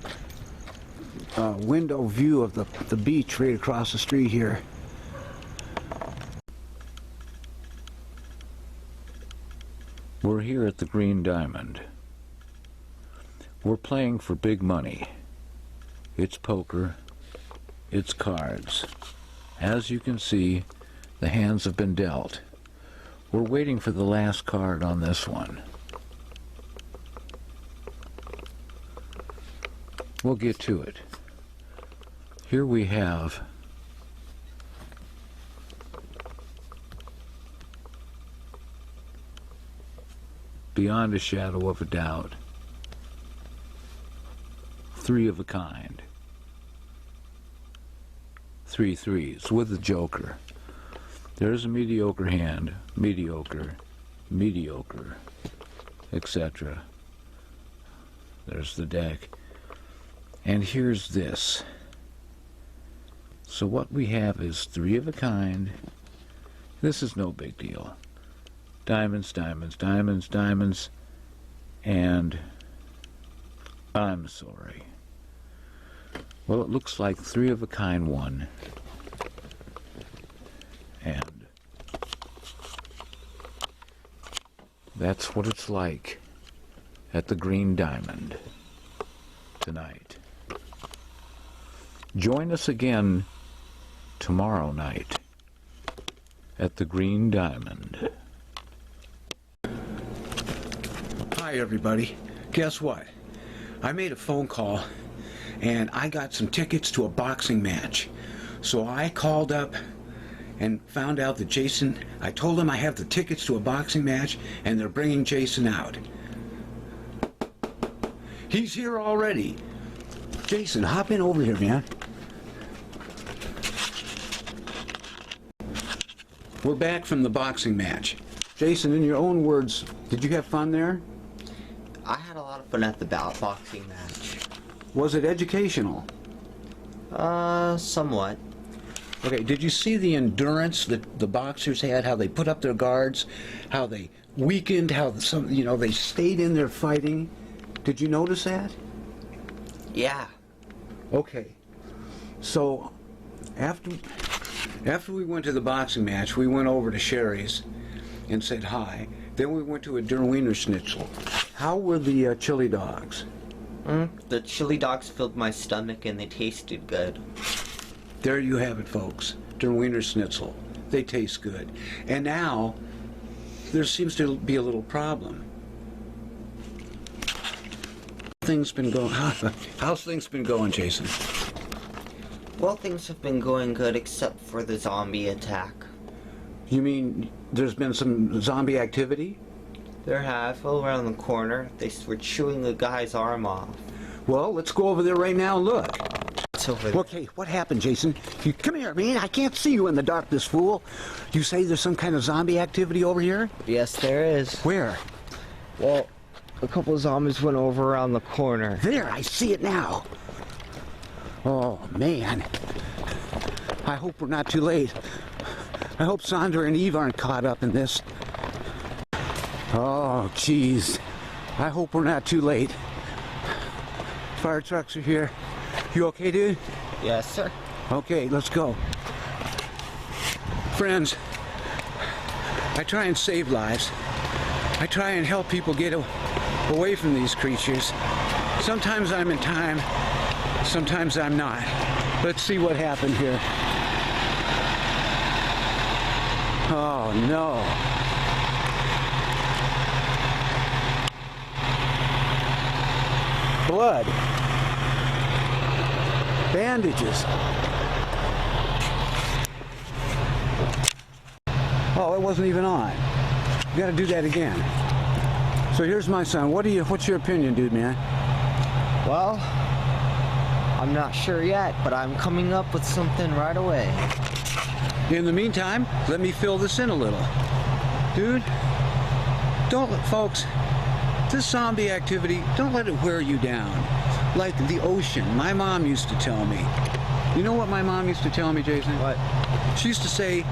window view of the beach right across the street here. We're here at the Green Diamond. We're playing for big money. It's poker. It's cards. As you can see, the hands have been dealt. We're waiting for the last card on this one. We'll get to it. Here we have beyond a shadow of a doubt, 3 of a kind. 3 threes with the joker. There's a mediocre hand, mediocre, mediocre, etc. There's the deck. And here's this. So what we have is 3 of a kind. This is no big deal. Diamonds, diamonds, diamonds, diamonds, and I'm sorry. Well, it looks like 3 of a kind 1. And that's what it's like at the Green Diamond tonight. Join us again tomorrow night at the Green Diamond. Hi everybody. Guess what? I made a phone call and I got some tickets to a boxing match. So I called up and found out that Jason, I told him I have the tickets to a boxing match and they're bringing Jason out. He's here already. Jason, hop in over here, man. We're back from the boxing match. Jason, in your own words, did you have fun there?
I had a lot of fun at the boxing match.
Was it educational?
Somewhat.
Okay, did you see the endurance that the boxers had, how they put up their guards, how they weakened, how they stayed in there fighting? Did you notice that?
Yeah.
Okay. So, after we went to the boxing match, we went over to Sherry's and said hi. Then we went to a Der Wiener Schnitzel. How were the chili dogs?
The chili dogs filled my stomach and they tasted good.
There you have it, folks. Der Wiener Schnitzel. They taste good. And now, there seems to be a little problem. How's things been going, Jason?
Well, things have been going good except for the zombie attack.
You mean there's been some zombie activity?
There have, around the corner. They were chewing a guy's arm off.
Well, let's go over there right now and look.
It's over there.
Okay, what happened, Jason? Come here, man. I can't see you in the dark, this fool. You say there's some kind of zombie activity over here?
Yes, there is.
Where?
Well, a couple of zombies went over around the corner.
There, I see it now. Oh, man. I hope we're not too late. I hope Sandra and Eve aren't caught up in this. Oh, jeez. I hope we're not too late. Fire trucks are here. You okay, dude?
Yes, sir.
Okay, let's go. Friends, I try and save lives. I try and help people get away from these creatures. Sometimes I'm in time, sometimes I'm not. Let's see what happened here. Oh, no. Blood. Bandages. Oh, it wasn't even on. You gotta do that again. So here's my son. What's your opinion, dude, man?
Well, I'm not sure yet, but I'm coming up with something right away.
In the meantime, let me fill this in a little. Dude, folks, this zombie activity, don't let it wear you down. Like the ocean, my mom used to tell me. You know what my mom used to tell me, Jason?
What?
She used to say,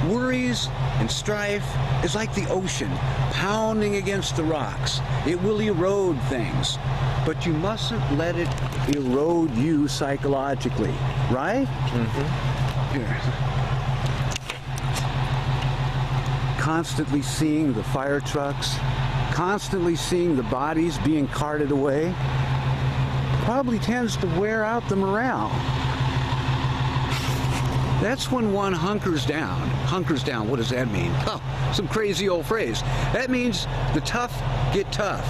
worries and strife is like the ocean pounding against the rocks. It will erode things, but you mustn't let it erode you psychologically, right? Mm-hmm. Here. Constantly seeing the fire trucks, constantly seeing the bodies being carted away, probably tends to wear out the morale. That's when one hunkers down. Hunkers down, what does that mean? Oh, some crazy old phrase. That means the tough get tough.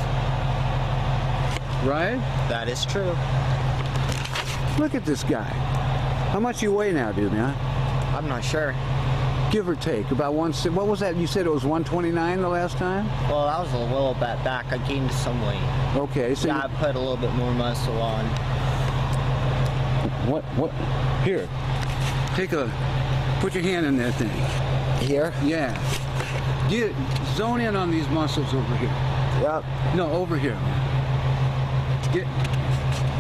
Right?
That is true.
Look at this guy. How much you weigh now, dude, man?
I'm not sure.
Give or take, about what was that? You said it was 129 the last time?
Well, that was a little bit back. I gained some weight.
Okay, so
Yeah, I put a little bit more muscle on.
what? Here, put your hand in that thing.
Here?
Yeah. Zone in on these muscles over here.
Yep.
No, over here.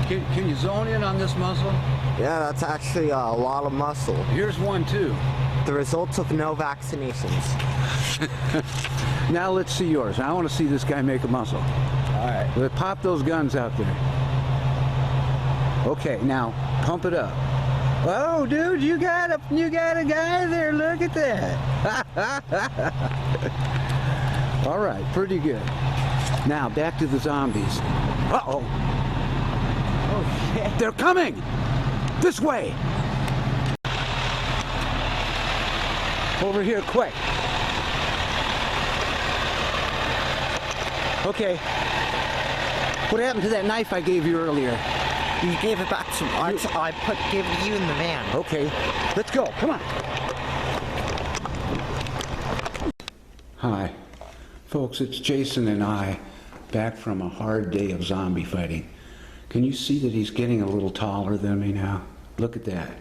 Can you zone in on this muscle?
Yeah, that's actually a lot of muscle.
Here's one too.
The results of no vaccinations.
Now let's see yours. I want to see this guy make a muscle.
All right.
Let's pop those guns out there. Okay, now pump it up. Oh, dude, you got a guy there. Look at that. All right, pretty good. Now back to the zombies. Uh-oh.
Oh shit.
They're coming. This way. Over here, quick. Okay. What happened to that knife I gave you earlier?
You gave it back to me. Gave it to you in the van.
Okay, let's go. Come on. Hi, folks. It's Jason and I, back from a hard day of zombie fighting. Can you see that he's getting a little taller than me now? Look at that.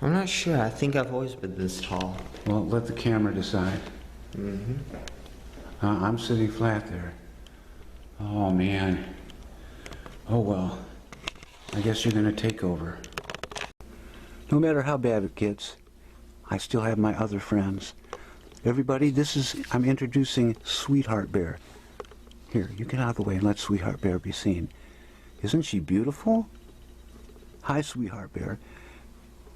I'm not sure. I think I've always been this tall.
Well, let the camera decide.
Mm-hmm.
I'm sitting flat there. Oh, man. Oh well, I guess you're gonna take over. No matter how bad it gets, I still have my other friends. Everybody, I'm introducing Sweetheart Bear. Here, you get out of the way and let Sweetheart Bear be seen. Isn't she beautiful? Hi, Sweetheart Bear.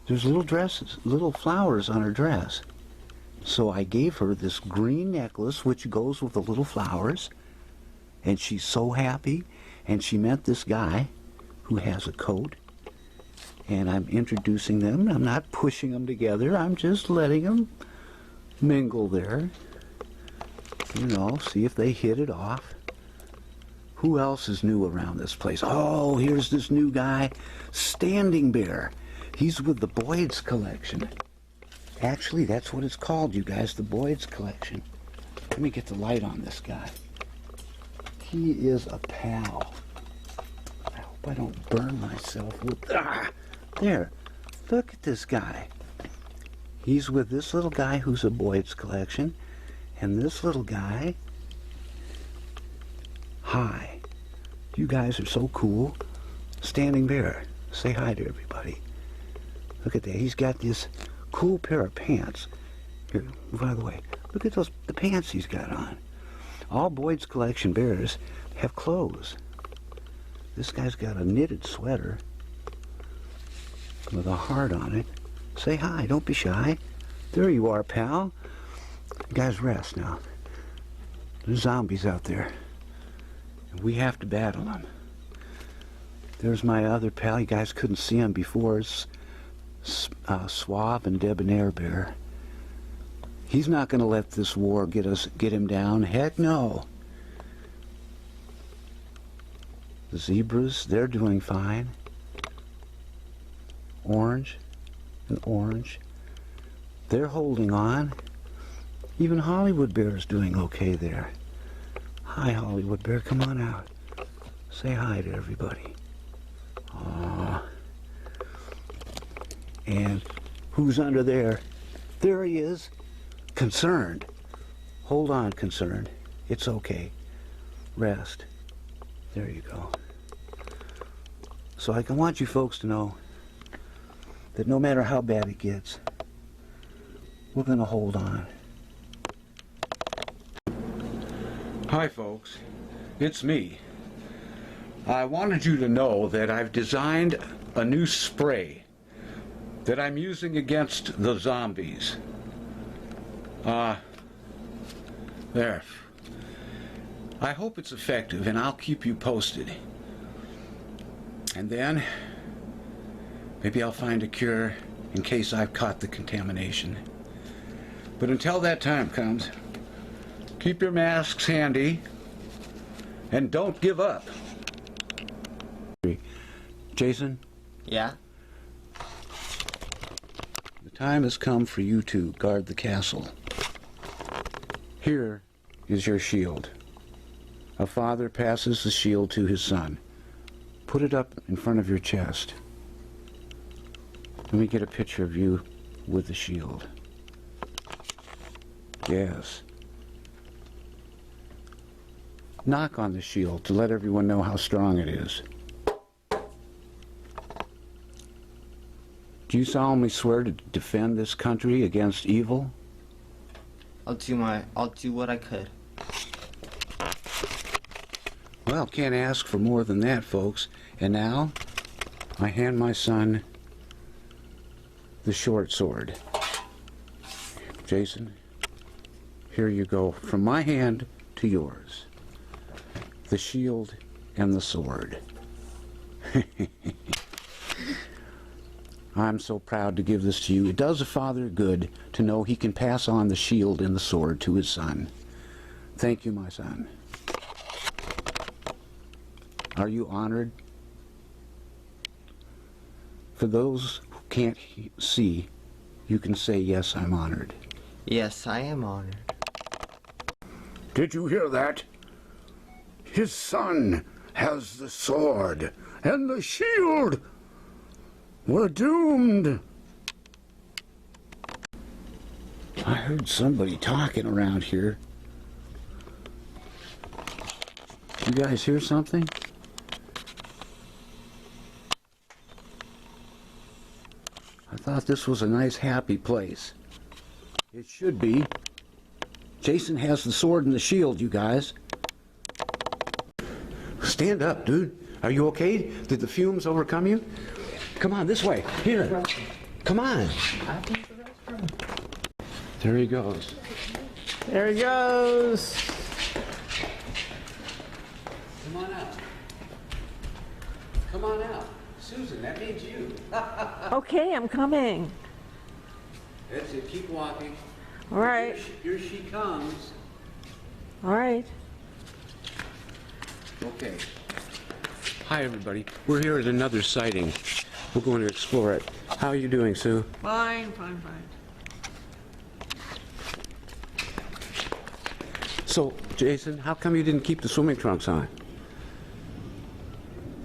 There's little flowers on her dress. So I gave her this green necklace, which goes with the little flowers, and she's so happy. And she met this guy who has a coat, and I'm introducing them. I'm not pushing them together. I'm just letting them mingle there. You know, see if they hit it off. Who else is new around this place? Oh, here's this new guy, Standing Bear. He's with the Boyd's Collection. Actually, that's what it's called, you guys, the Boyd's Collection. Let me get the light on this guy. He is a pal. I hope I don't burn myself with... There. Look at this guy. He's with this little guy who's a Boyd's Collection. And this little guy... Hi. You guys are so cool. Standing Bear. Say hi to everybody. Look at that. He's got this cool pair of pants. Here, move out of the way. Look at the pants he's got on. All Boyd's Collection bears have clothes. This guy's got a knitted sweater with a heart on it. Say hi, don't be shy. There you are, pal. You guys rest now. There's zombies out there. And we have to battle them. There's my other pal. You guys couldn't see him before. It's Suave and Debonair Bear. He's not going to let this war get him down. Heck no. The zebras, they're doing fine. Orange and Orange, they're holding on. Even Hollywood Bear is doing okay there. Hi, Hollywood Bear, come on out. Say hi to everybody. Aww. And who's under there? There he is. Concerned. Hold on, Concerned. It's okay. Rest. There you go. So I want you folks to know that no matter how bad it gets, we're going to hold on. Hi, folks. It's me. I wanted you to know that I've designed a new spray that I'm using against the zombies. There. I hope it's effective, and I'll keep you posted. And then, maybe I'll find a cure in case I've caught the contamination. But until that time comes, keep your masks handy, and don't give up. Jason?
Yeah?
The time has come for you to guard the castle. Here is your shield. A father passes the shield to his son. Put it up in front of your chest. Let me get a picture of you with the shield. Yes. Knock on the shield to let everyone know how strong it is. Do you solemnly swear to defend this country against evil?
I'll do what I could.
Well, can't ask for more than that, folks. And now, I hand my son the short sword. Jason, here you go, from my hand to yours. The shield and the sword. I'm so proud to give this to you. It does a father good to know he can pass on the shield and the sword to his son. Thank you, my son. Are you honored? For those who can't see, you can say, yes, I'm honored.
Yes, I am honored.
Did you hear that? His son has the sword and the shield. We're doomed.
I heard somebody talking around here. You guys hear something? thought this was a nice, happy place. It should be. Jason has the sword and the shield, you guys. Stand up, dude. Are you okay? Did the fumes overcome you? Come on, this way. Here. Come on. There he goes.
There he goes.
Come on out. Come on out. Susan, that means you.
Okay, I'm coming.
That's it. Keep walking.
All right.
Here she comes.
All right.
Okay. Hi, everybody. We're here at another sighting. We're going to explore it. How are you doing, Sue?
Fine, fine, fine.
So, Jason, how come you didn't keep the swimming trunks on?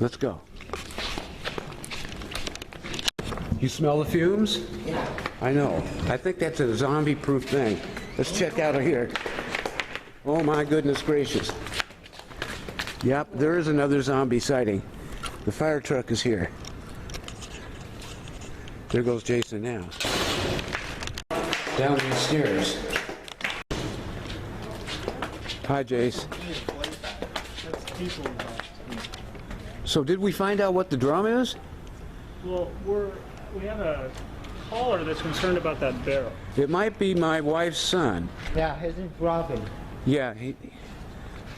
Let's go. You smell the fumes?
Yeah.
I know. I think that's a zombie-proof thing. Let's check out of here. Oh, my goodness gracious. Yep, there is another zombie sighting. The fire truck is here. There goes Jason now. Down these stairs. Hi, Jace. So did we find out what the drum is?
Well, we have a caller that's concerned about that barrel.
It might be my wife's son.
Yeah, his name's Robin.
Yeah,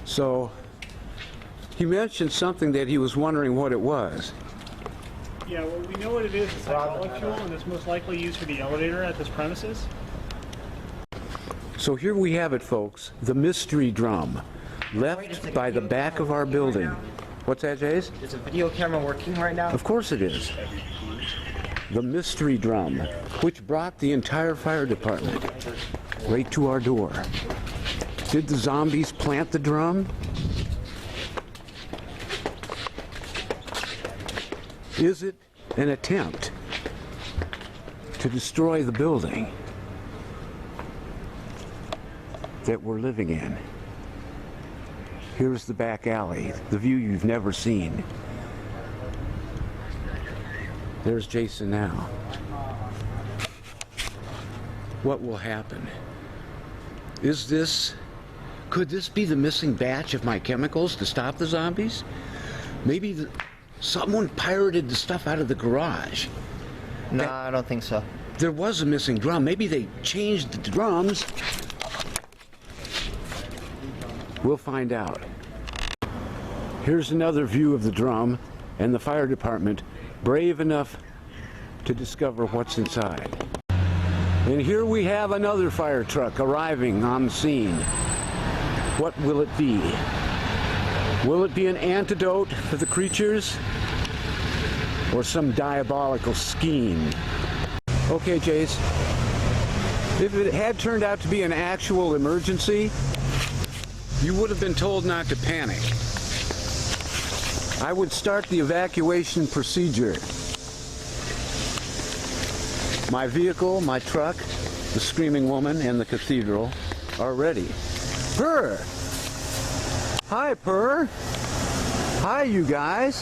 so he mentioned something that he was wondering what it was.
Yeah, well, we know what it is. It's hydraulic fuel, and it's most likely used for the elevator at this premises.
So here we have it, folks, the mystery drum, left by the back of our building. What's that, Jace?
Is the video camera working right now?
Of course it is. The mystery drum, which brought the entire fire department right to our door. Did the zombies plant the drum? Is it an attempt to destroy the building that we're living in? Here's the back alley, the view you've never seen. There's Jason now. What will happen? Could this be the missing batch of my chemicals to stop the zombies? Maybe someone pirated the stuff out of the garage.
No, I don't think so.
There was a missing drum. Maybe they changed the drums. We'll find out. Here's another view of the drum and the fire department, brave enough to discover what's inside. And here we have another fire truck arriving on the scene. What will it be? Will it be an antidote for the creatures? Or some diabolical scheme? Okay, Jace. If it had turned out to be an actual emergency, you would have been told not to panic. I would start the evacuation procedure. My vehicle, my truck, the screaming woman, and the cathedral are ready. Purr! Hi, Purr! Hi, you guys!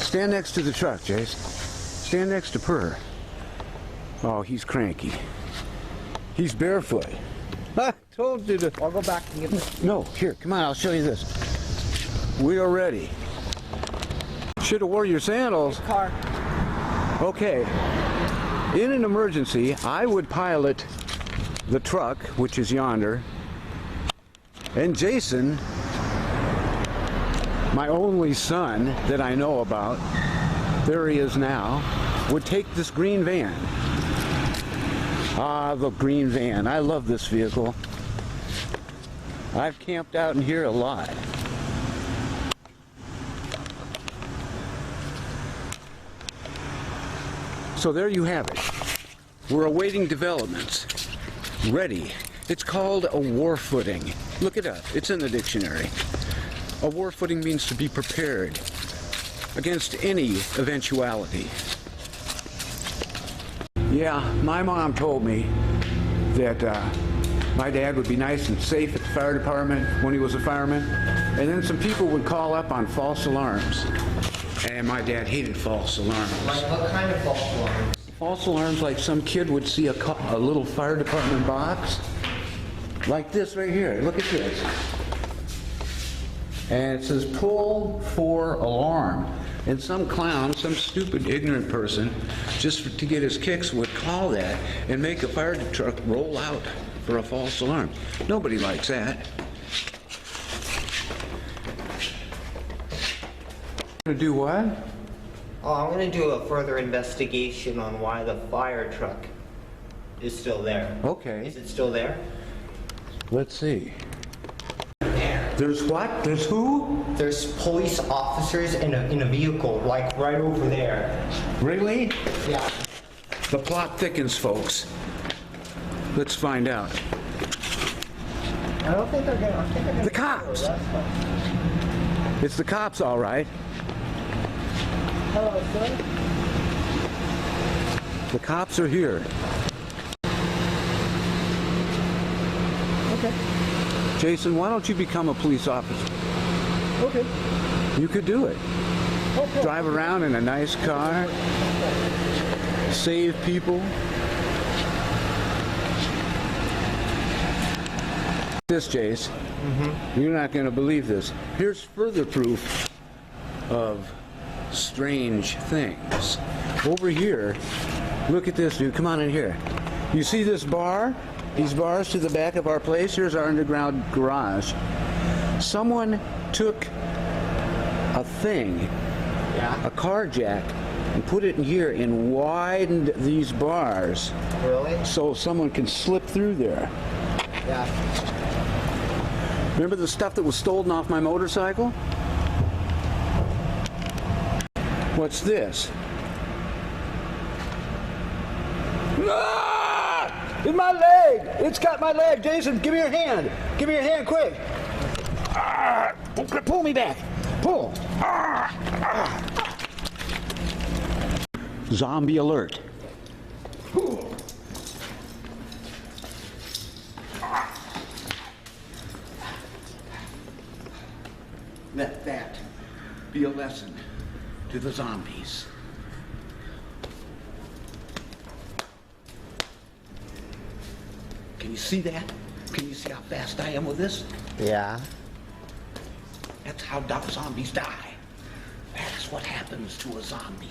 Stand next to the truck, Jace. Stand next to Purr. Oh, he's cranky. He's barefoot. I told you to...
I'll go back and get this.
No, here, come on, I'll show you this. We are ready. Should have wore your sandals.
Car.
Okay. In an emergency, I would pilot the truck, which is yonder, and Jason, my only son that I know about, there he is now, would take this green van. Ah, the green van. I love this vehicle. I've camped out in here a lot. So there you have it. We're awaiting developments. Ready. It's called a war footing. Look it up. It's in the dictionary. A war footing means to be prepared against any eventuality. Yeah, my mom told me that my dad would be nice and safe at the fire department when he was a fireman, and then some people would call up on false alarms. And my dad hated false alarms.
Like what kind of false alarms?
False alarms like some kid would see a little fire department box. Like this right here. Look at this. And it says pull for alarm. And some clown, some stupid ignorant person, just to get his kicks would call that and make a fire truck roll out for a false alarm. Nobody likes that. Gonna do what?
Oh, I'm gonna do a further investigation on why the fire truck is still there.
Okay.
Is it still there?
Let's see. There's what? There's who?
There's police officers in a vehicle, like right over there.
Really?
Yeah.
The plot thickens, folks. Let's find out.
I don't think they're gonna. I think they're gonna.
The cops. It's the cops, all right.
Hello, sir.
The cops are here.
Okay.
Jason, why don't you become a police officer?
Okay.
You could do it.
Okay.
Drive around in a nice car. Save people. This, Jace. You're not going to believe this. Here's further proof of strange things. Over here, look at this, dude. Come on in here. You see this bar? These bars to the back of our place? Here's our underground garage. Someone took a thing, a car jack, and put it in here and widened these bars
Really?
so someone can slip through there.
Yeah.
Remember the stuff that was stolen off my motorcycle? What's this? Ah! It's my leg! It's got my leg! Jason, give me your hand! Give me your hand, quick! Ah! Pull me back! Pull! Ah! Ah! Zombie alert. Let that be a lesson to the zombies. Can you see that? Can you see how fast I am with this?
Yeah.
That's how zombies die. That's what happens to a zombie.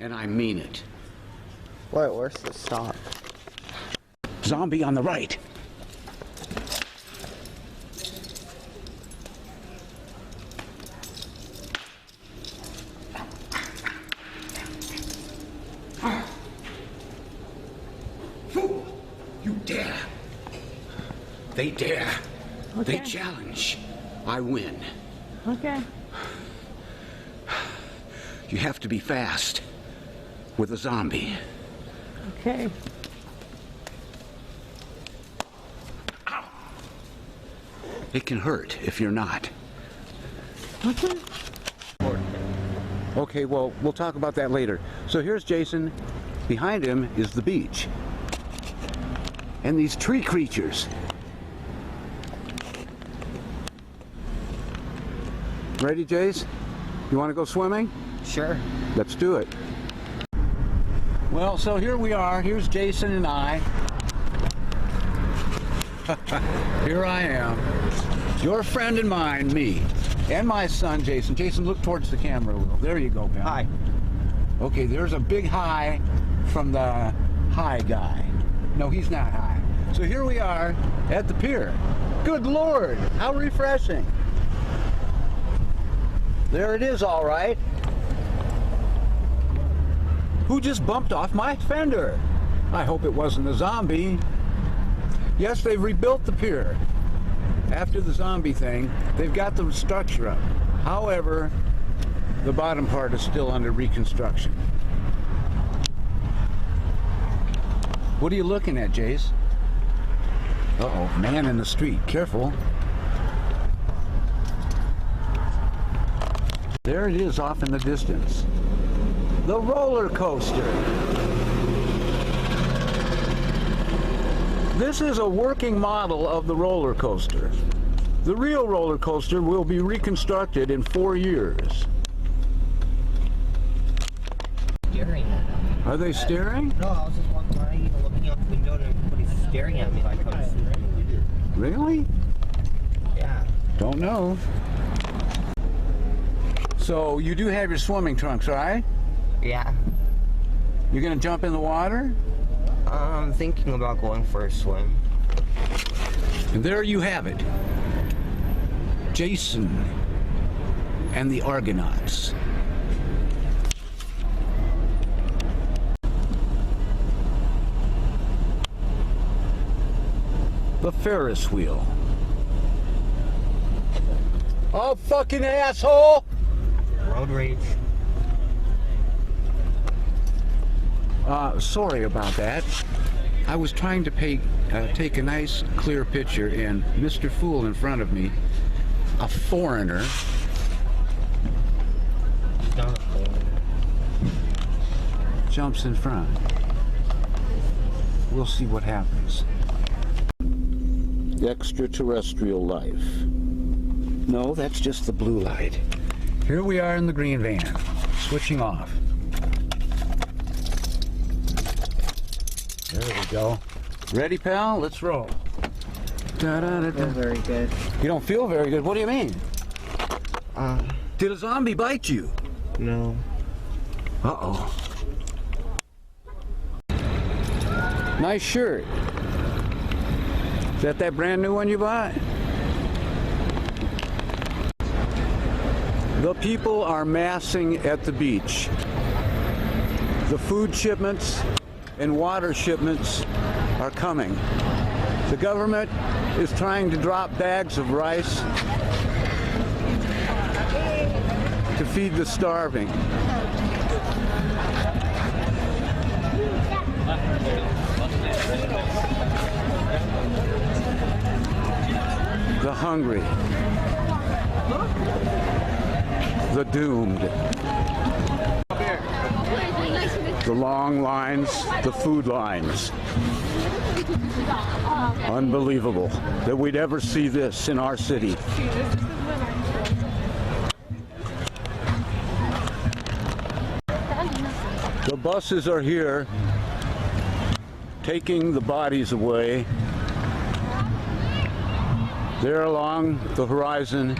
And I mean it.
Wait, where's the stop?
Zombie on the right. You dare. They dare.
Okay.
They challenge. I win.
Okay.
You have to be fast with a zombie.
Okay.
It can hurt if you're not.
Okay.
Okay, well, we'll talk about that later. So here's Jason. Behind him is the beach. And these tree creatures. Ready, Jace? You want to go swimming?
Sure.
Let's do it. Well, so here we are. Here's Jason and I. Here I am. Your friend and mine, me. And my son, Jason. Jason, look towards the camera a little. There you go, pal.
Hi.
Okay, there's a big hi from the hi guy. No, he's not high. So here we are at the pier. Good Lord, how refreshing. There it is, all right. Who just bumped off my fender? I hope it wasn't a zombie. Yes, they've rebuilt the pier. After the zombie thing, they've got the structure up. However, the bottom part is still under reconstruction. What are you looking at, Jace? Uh-oh, man in the street. Careful. There it is off in the distance. The roller coaster. This is a working model of the roller coaster. The real roller coaster will be reconstructed in 4 years.
Staring at him.
Are they staring?
No, I was just walking by, looking out the window, and everybody's staring at me like I'm sleeping.
Really?
Yeah.
Don't know. So you do have your swimming trunks, right?
Yeah.
You're gonna jump in the water?
I'm thinking about going for a swim.
And there you have it. Jason and the Argonauts. The Ferris wheel. Oh, fucking asshole!
Road rage.
Sorry about that. I was trying to take a nice, clear picture, and Mr. Fool in front of me, a foreigner, jumps in front. We'll see what happens. Extraterrestrial life. No, that's just the blue light. Here we are in the green van, switching off. There we go. Ready, pal? Let's roll. Da-da-da-da.
Very good.
You don't feel very good. What do you mean? Did a zombie bite you?
No.
Uh-oh. Nice shirt. Is that brand new one you bought? The people are massing at the beach. The food shipments and water shipments are coming. The government is trying to drop bags of rice to feed the starving. The hungry. The doomed. The long lines, the food lines. Unbelievable that we'd ever see this in our city. The buses are here, taking the bodies away. There along the horizon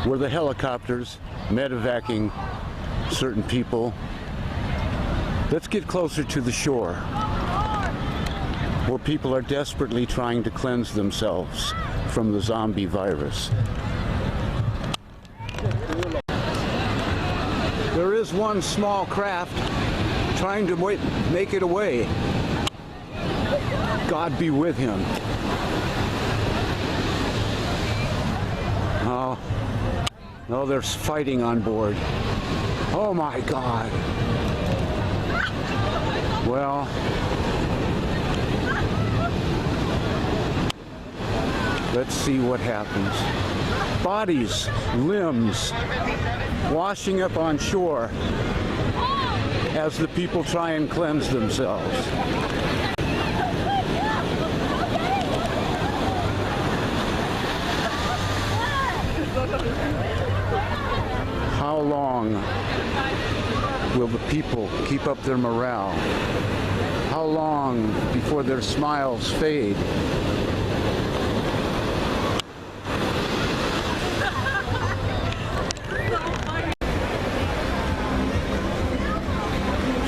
were the helicopters medevacing certain people. Let's get closer to the shore, where people are desperately trying to cleanse themselves from the zombie virus. There is one small craft trying to make it away. God be with him. Oh, no, there's fighting on board. Oh my God. Well, let's see what happens. Bodies, limbs, washing up on shore as the people try and cleanse themselves. How long will the people keep up their morale? How long before their smiles fade?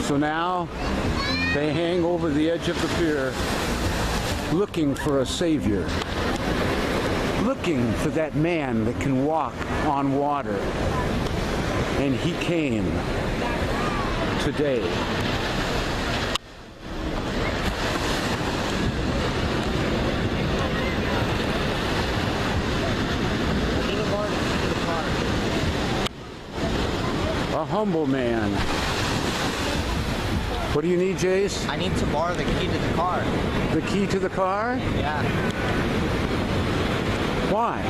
So now they hang over the edge of the pier looking for a savior, looking for that man that can walk on water. And he came today. A humble man. What do you need, Jace?
I need to borrow the key to the car.
The key to the car?
Yeah.
Why?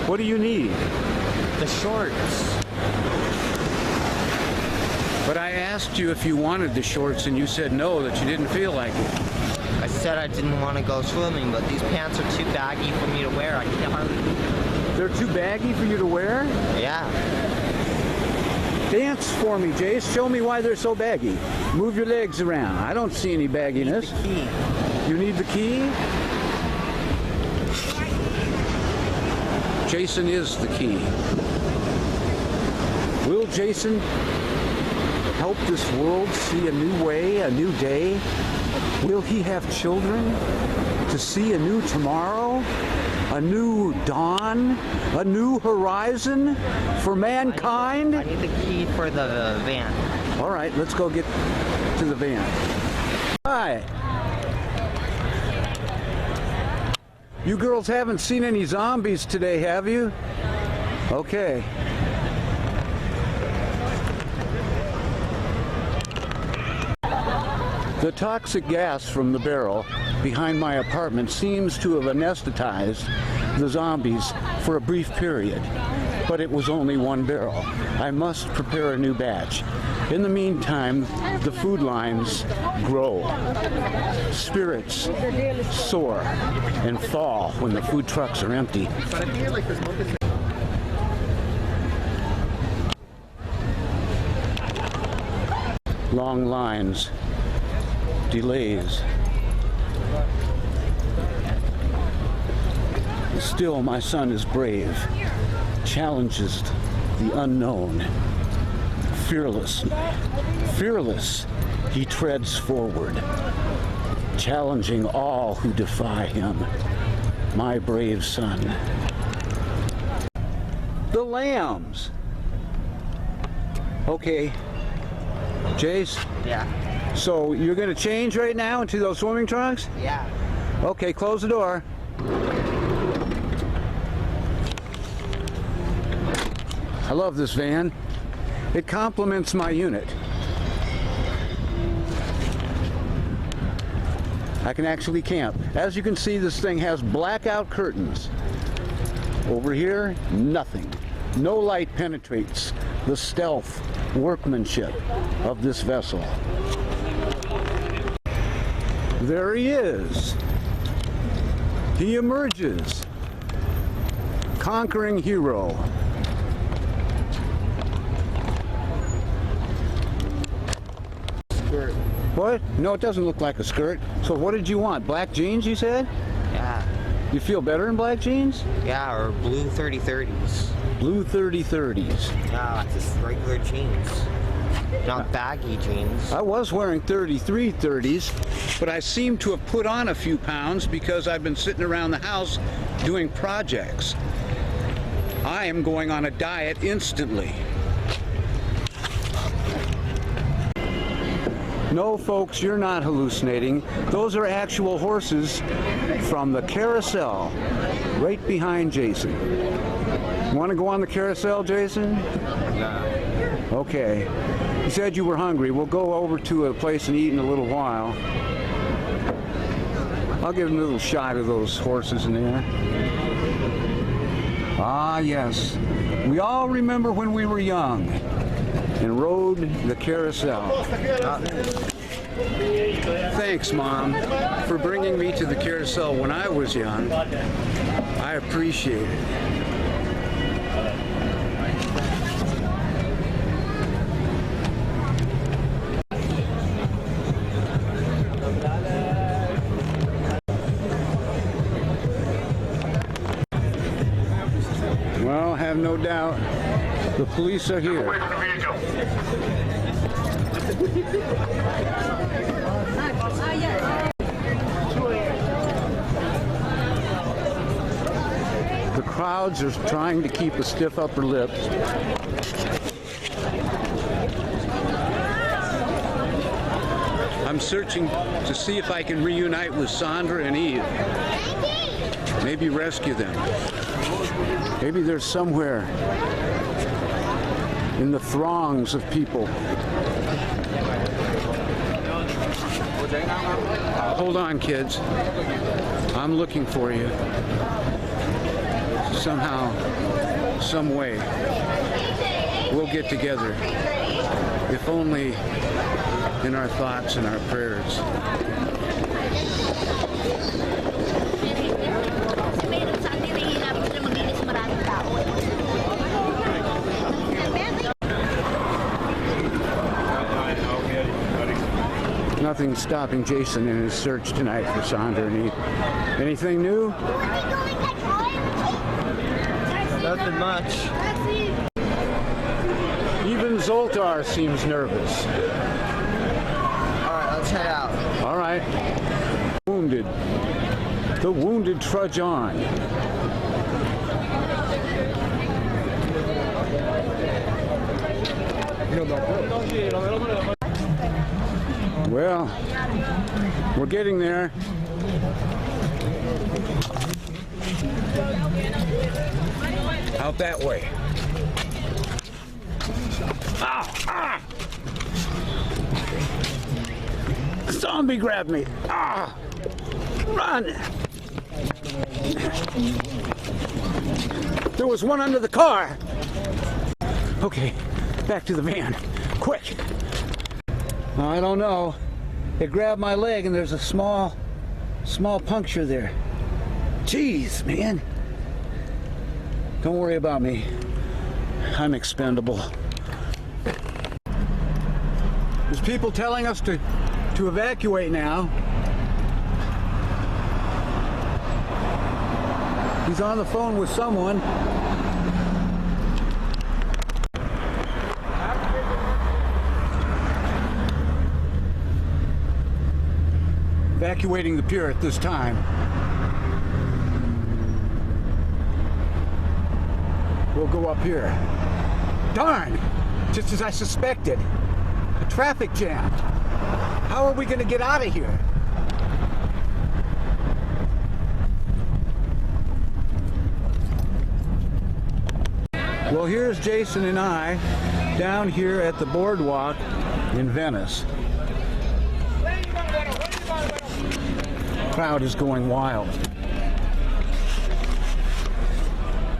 What do you need?
The shorts.
But I asked you if you wanted the shorts and you said no, that you didn't feel like it.
I said I didn't want to go swimming, but these pants are too baggy for me to wear. I can't hardly move them.
They're too baggy for you to wear?
Yeah.
Dance for me, Jace. Show me why they're so baggy. Move your legs around. I don't see any bagginess.
The key.
You need the key? Jason is the key. Will Jason help this world see a new way, a new day? Will he have children to see a new tomorrow? A new dawn? A new horizon for mankind?
I need the key for the van.
All right, let's go get to the van. Hi. You girls haven't seen any zombies today, have you? Okay. The toxic gas from the barrel behind my apartment seems to have anesthetized the zombies for a brief period, but it was only one barrel. I must prepare a new batch. In the meantime, the food lines grow. Spirits soar and fall when the food trucks are empty. Long lines, delays. Still, my son is brave, challenges the unknown. Fearless, he treads forward, challenging all who defy him. My brave son. The lambs. Okay, Jace,
Yeah.
so you're going to change right now into those swimming trunks?
Yeah.
Okay, close the door. I love this van. It complements my unit. I can actually camp. As you can see, this thing has blackout curtains. Over here, nothing. No light penetrates the stealth workmanship of this vessel. There he is. He emerges. Conquering hero.
Skirt.
What? No, it doesn't look like a skirt. So what did you want? Black jeans, you said?
Yeah.
You feel better in black jeans?
Yeah, or blue 30-30s.
Blue 30-30s.
Yeah, just regular jeans. Not baggy jeans.
I was wearing 33-30s, but I seem to have put on a few pounds because I've been sitting around the house doing projects. I am going on a diet instantly. No, folks, you're not hallucinating. Those are actual horses from the carousel right behind Jason. Want to go on the carousel, Jason?
Yeah.
Okay. You said you were hungry. We'll go over to a place and eat in a little while. I'll give him a little shot of those horses in there. Ah, yes. We all remember when we were young and rode the carousel. Thanks, Mom, for bringing me to the carousel when I was young. I appreciate it. Well, have no doubt, the police are here. The crowds are trying to keep a stiff upper lip. I'm searching to see if I can reunite with Sandra and Eve. Maybe rescue them. Maybe they're somewhere in the throngs of people. Hold on, kids. I'm looking for you. Somehow, some way, we'll get together. If only in our thoughts and our prayers. nothing's stopping Jason in his search tonight for Sandra and Eve. Anything new?
Nothing much.
Even Zoltar seems nervous.
Alright, let's head out.
All right. Wounded. The wounded trudge on. Well, we're getting there. Out that way. Ah! Zombie grabbed me. Ah! Run! There was one under the car. Okay, back to the van. Quick! I don't know. It grabbed my leg and there's a small puncture there. Jeez, man. Don't worry about me. I'm expendable. There's people telling us to evacuate now. He's on the phone with someone. Evacuating the pier at this time. We'll go up here. Darn! Just as I suspected. A traffic jam. How are we going to get out of here? Well, here's Jason and I down here at the boardwalk in Venice. Crowd is going wild.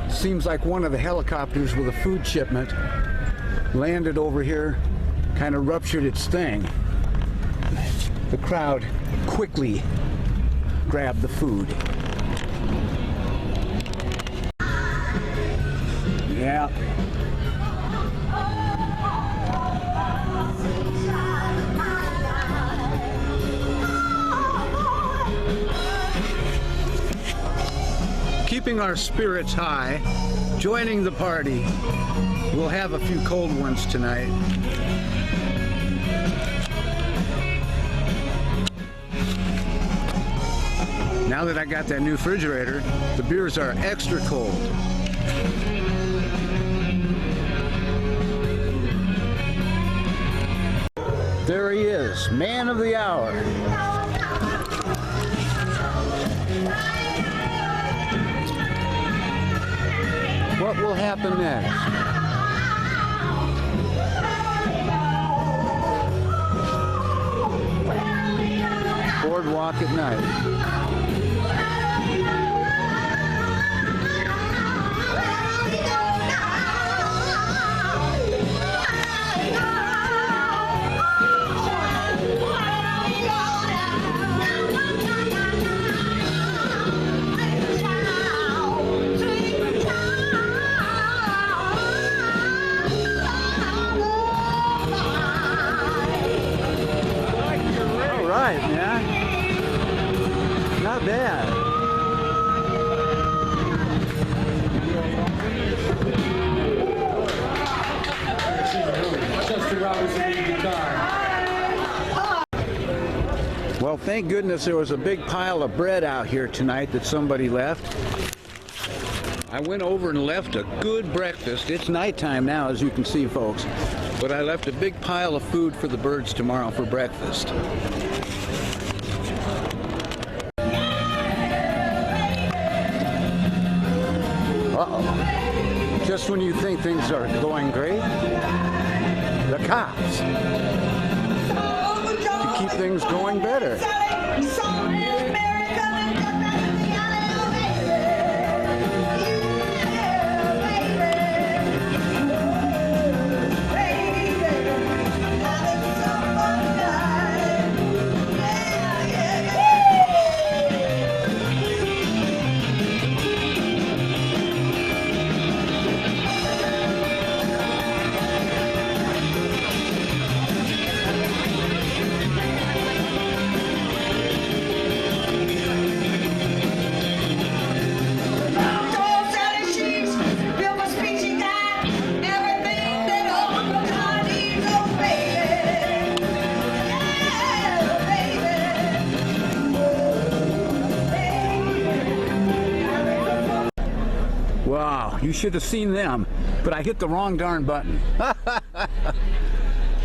Seems like one of the helicopters with a food shipment landed over here, kind of ruptured its thing. The crowd quickly grabbed the food. Yeah. Keeping our spirits high, joining the party. We'll have a few cold ones tonight. Now that I got that new refrigerator, the beers are extra cold. There he is, man of the hour. What will happen next? Boardwalk at night. Not bad. Well, thank goodness there was a big pile of bread out here tonight that somebody left. I went over and left a good breakfast. It's nighttime now, as you can see, folks. But I left a big pile of food for the birds tomorrow for breakfast. Uh-oh. Just when you think things are going great, the cops. To keep things going better. Wow, you should have seen them, but I hit the wrong darn button.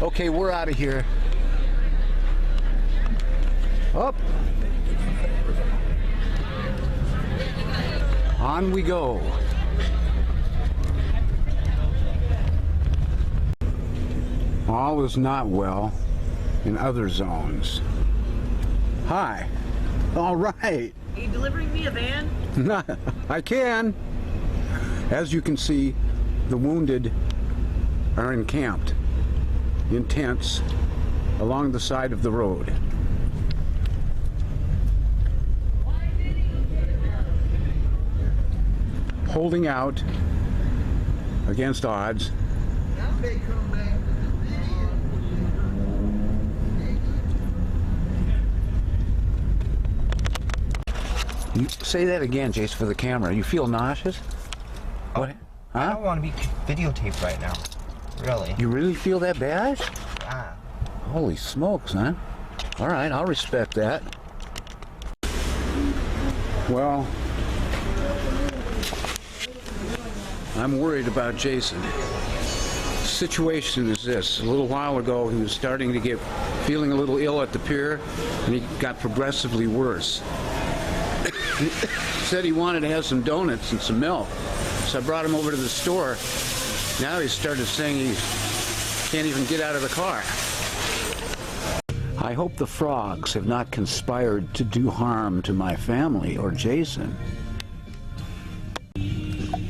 Okay, we're out of here. Up. On we go. All is not well in other zones. Hi. All right.
Are you delivering me a van?
I can. As you can see, the wounded are encamped in tents along the side of the road. Holding out against odds. You say that again, Jace, for the camera. You feel nauseous? What?
I
Huh?
don't want to be videotaped right now. Really.
You really feel that bad?
Ah.
Holy smokes, huh? All right, I'll respect that. Well, I'm worried about Jason. The situation is this. A little while ago, he was starting to get feeling a little ill at the pier, and he got progressively worse. He said he wanted to have some donuts and some milk, so I brought him over to the store. Now he started saying he can't even get out of the car. I hope the frogs have not conspired to do harm to my family or Jason,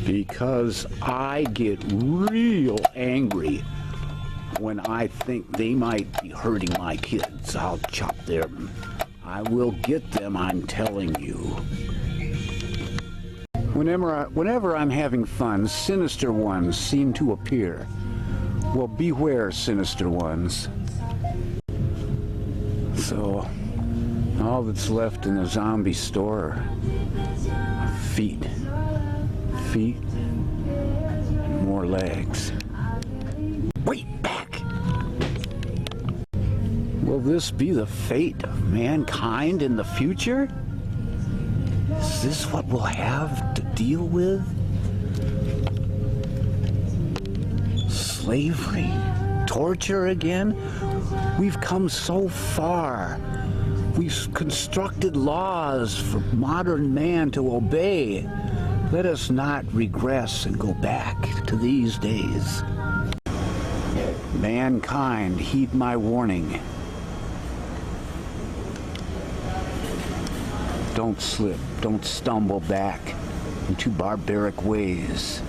because I get real angry when I think they might be hurting my kids. I'll chop them. I will get them, I'm telling you. Whenever I'm having fun, sinister ones seem to appear. Well, beware, sinister ones. So, all that's left in the zombie store are feet. Feet, and more legs. Wait, back! Will this be the fate of mankind in the future? Is this what we'll have to deal with? Slavery? Torture again? We've come so far. We've constructed laws for modern man to obey. Let us not regress and go back to these days. Mankind, heed my warning. Don't slip, don't stumble back into barbaric ways.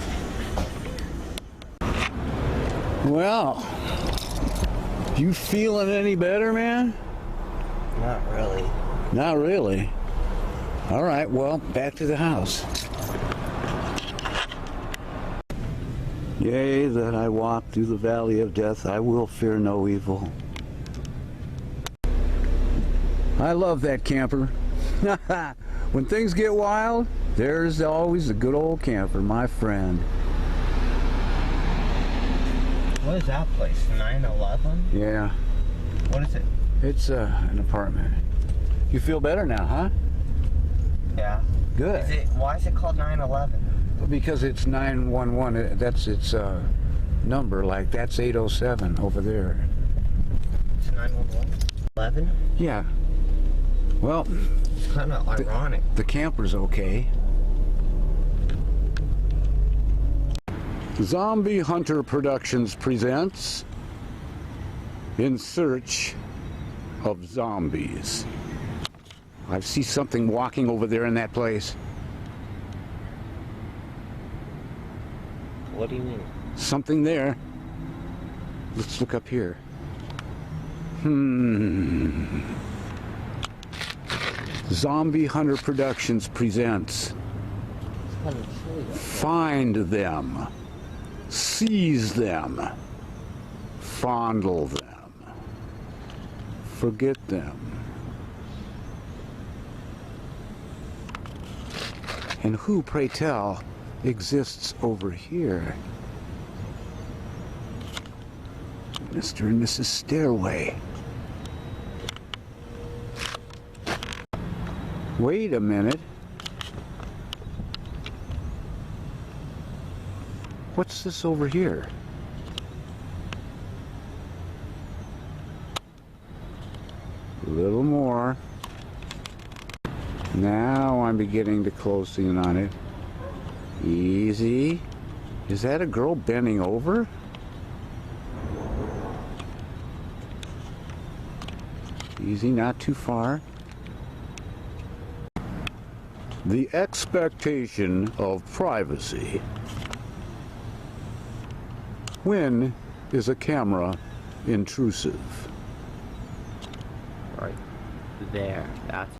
Well, you feeling any better, man?
Not really.
Not really. All right, well, back to the house. Yea, that I walk through the valley of death, I will fear no evil. I love that camper. When things get wild, there's always a good old camper, my friend.
What is that place? 911?
Yeah,
What is it?
it's an apartment. You feel better now, huh?
Yeah.
Good.
Why is it called 911?
Because it's 911. That's its number. Like that's 807 over there.
It's 911? 11?
Yeah. Well,
It's kind of ironic.
the camper's okay. Zombie Hunter Productions presents In Search of Zombies. I see something walking over there in that place.
What do you mean?
Something there. Let's look up here. Zombie Hunter Productions presents Find Them, Seize Them, Fondle Them, Forget Them. And who, pray tell, exists over here? Mr. and Mrs. Stairway. Wait a minute. What's this over here? A little more. Now I'm beginning to close in on it. Easy. Is that a girl bending over? Easy, not too far. The expectation of privacy. When is a camera intrusive?
Right there. That's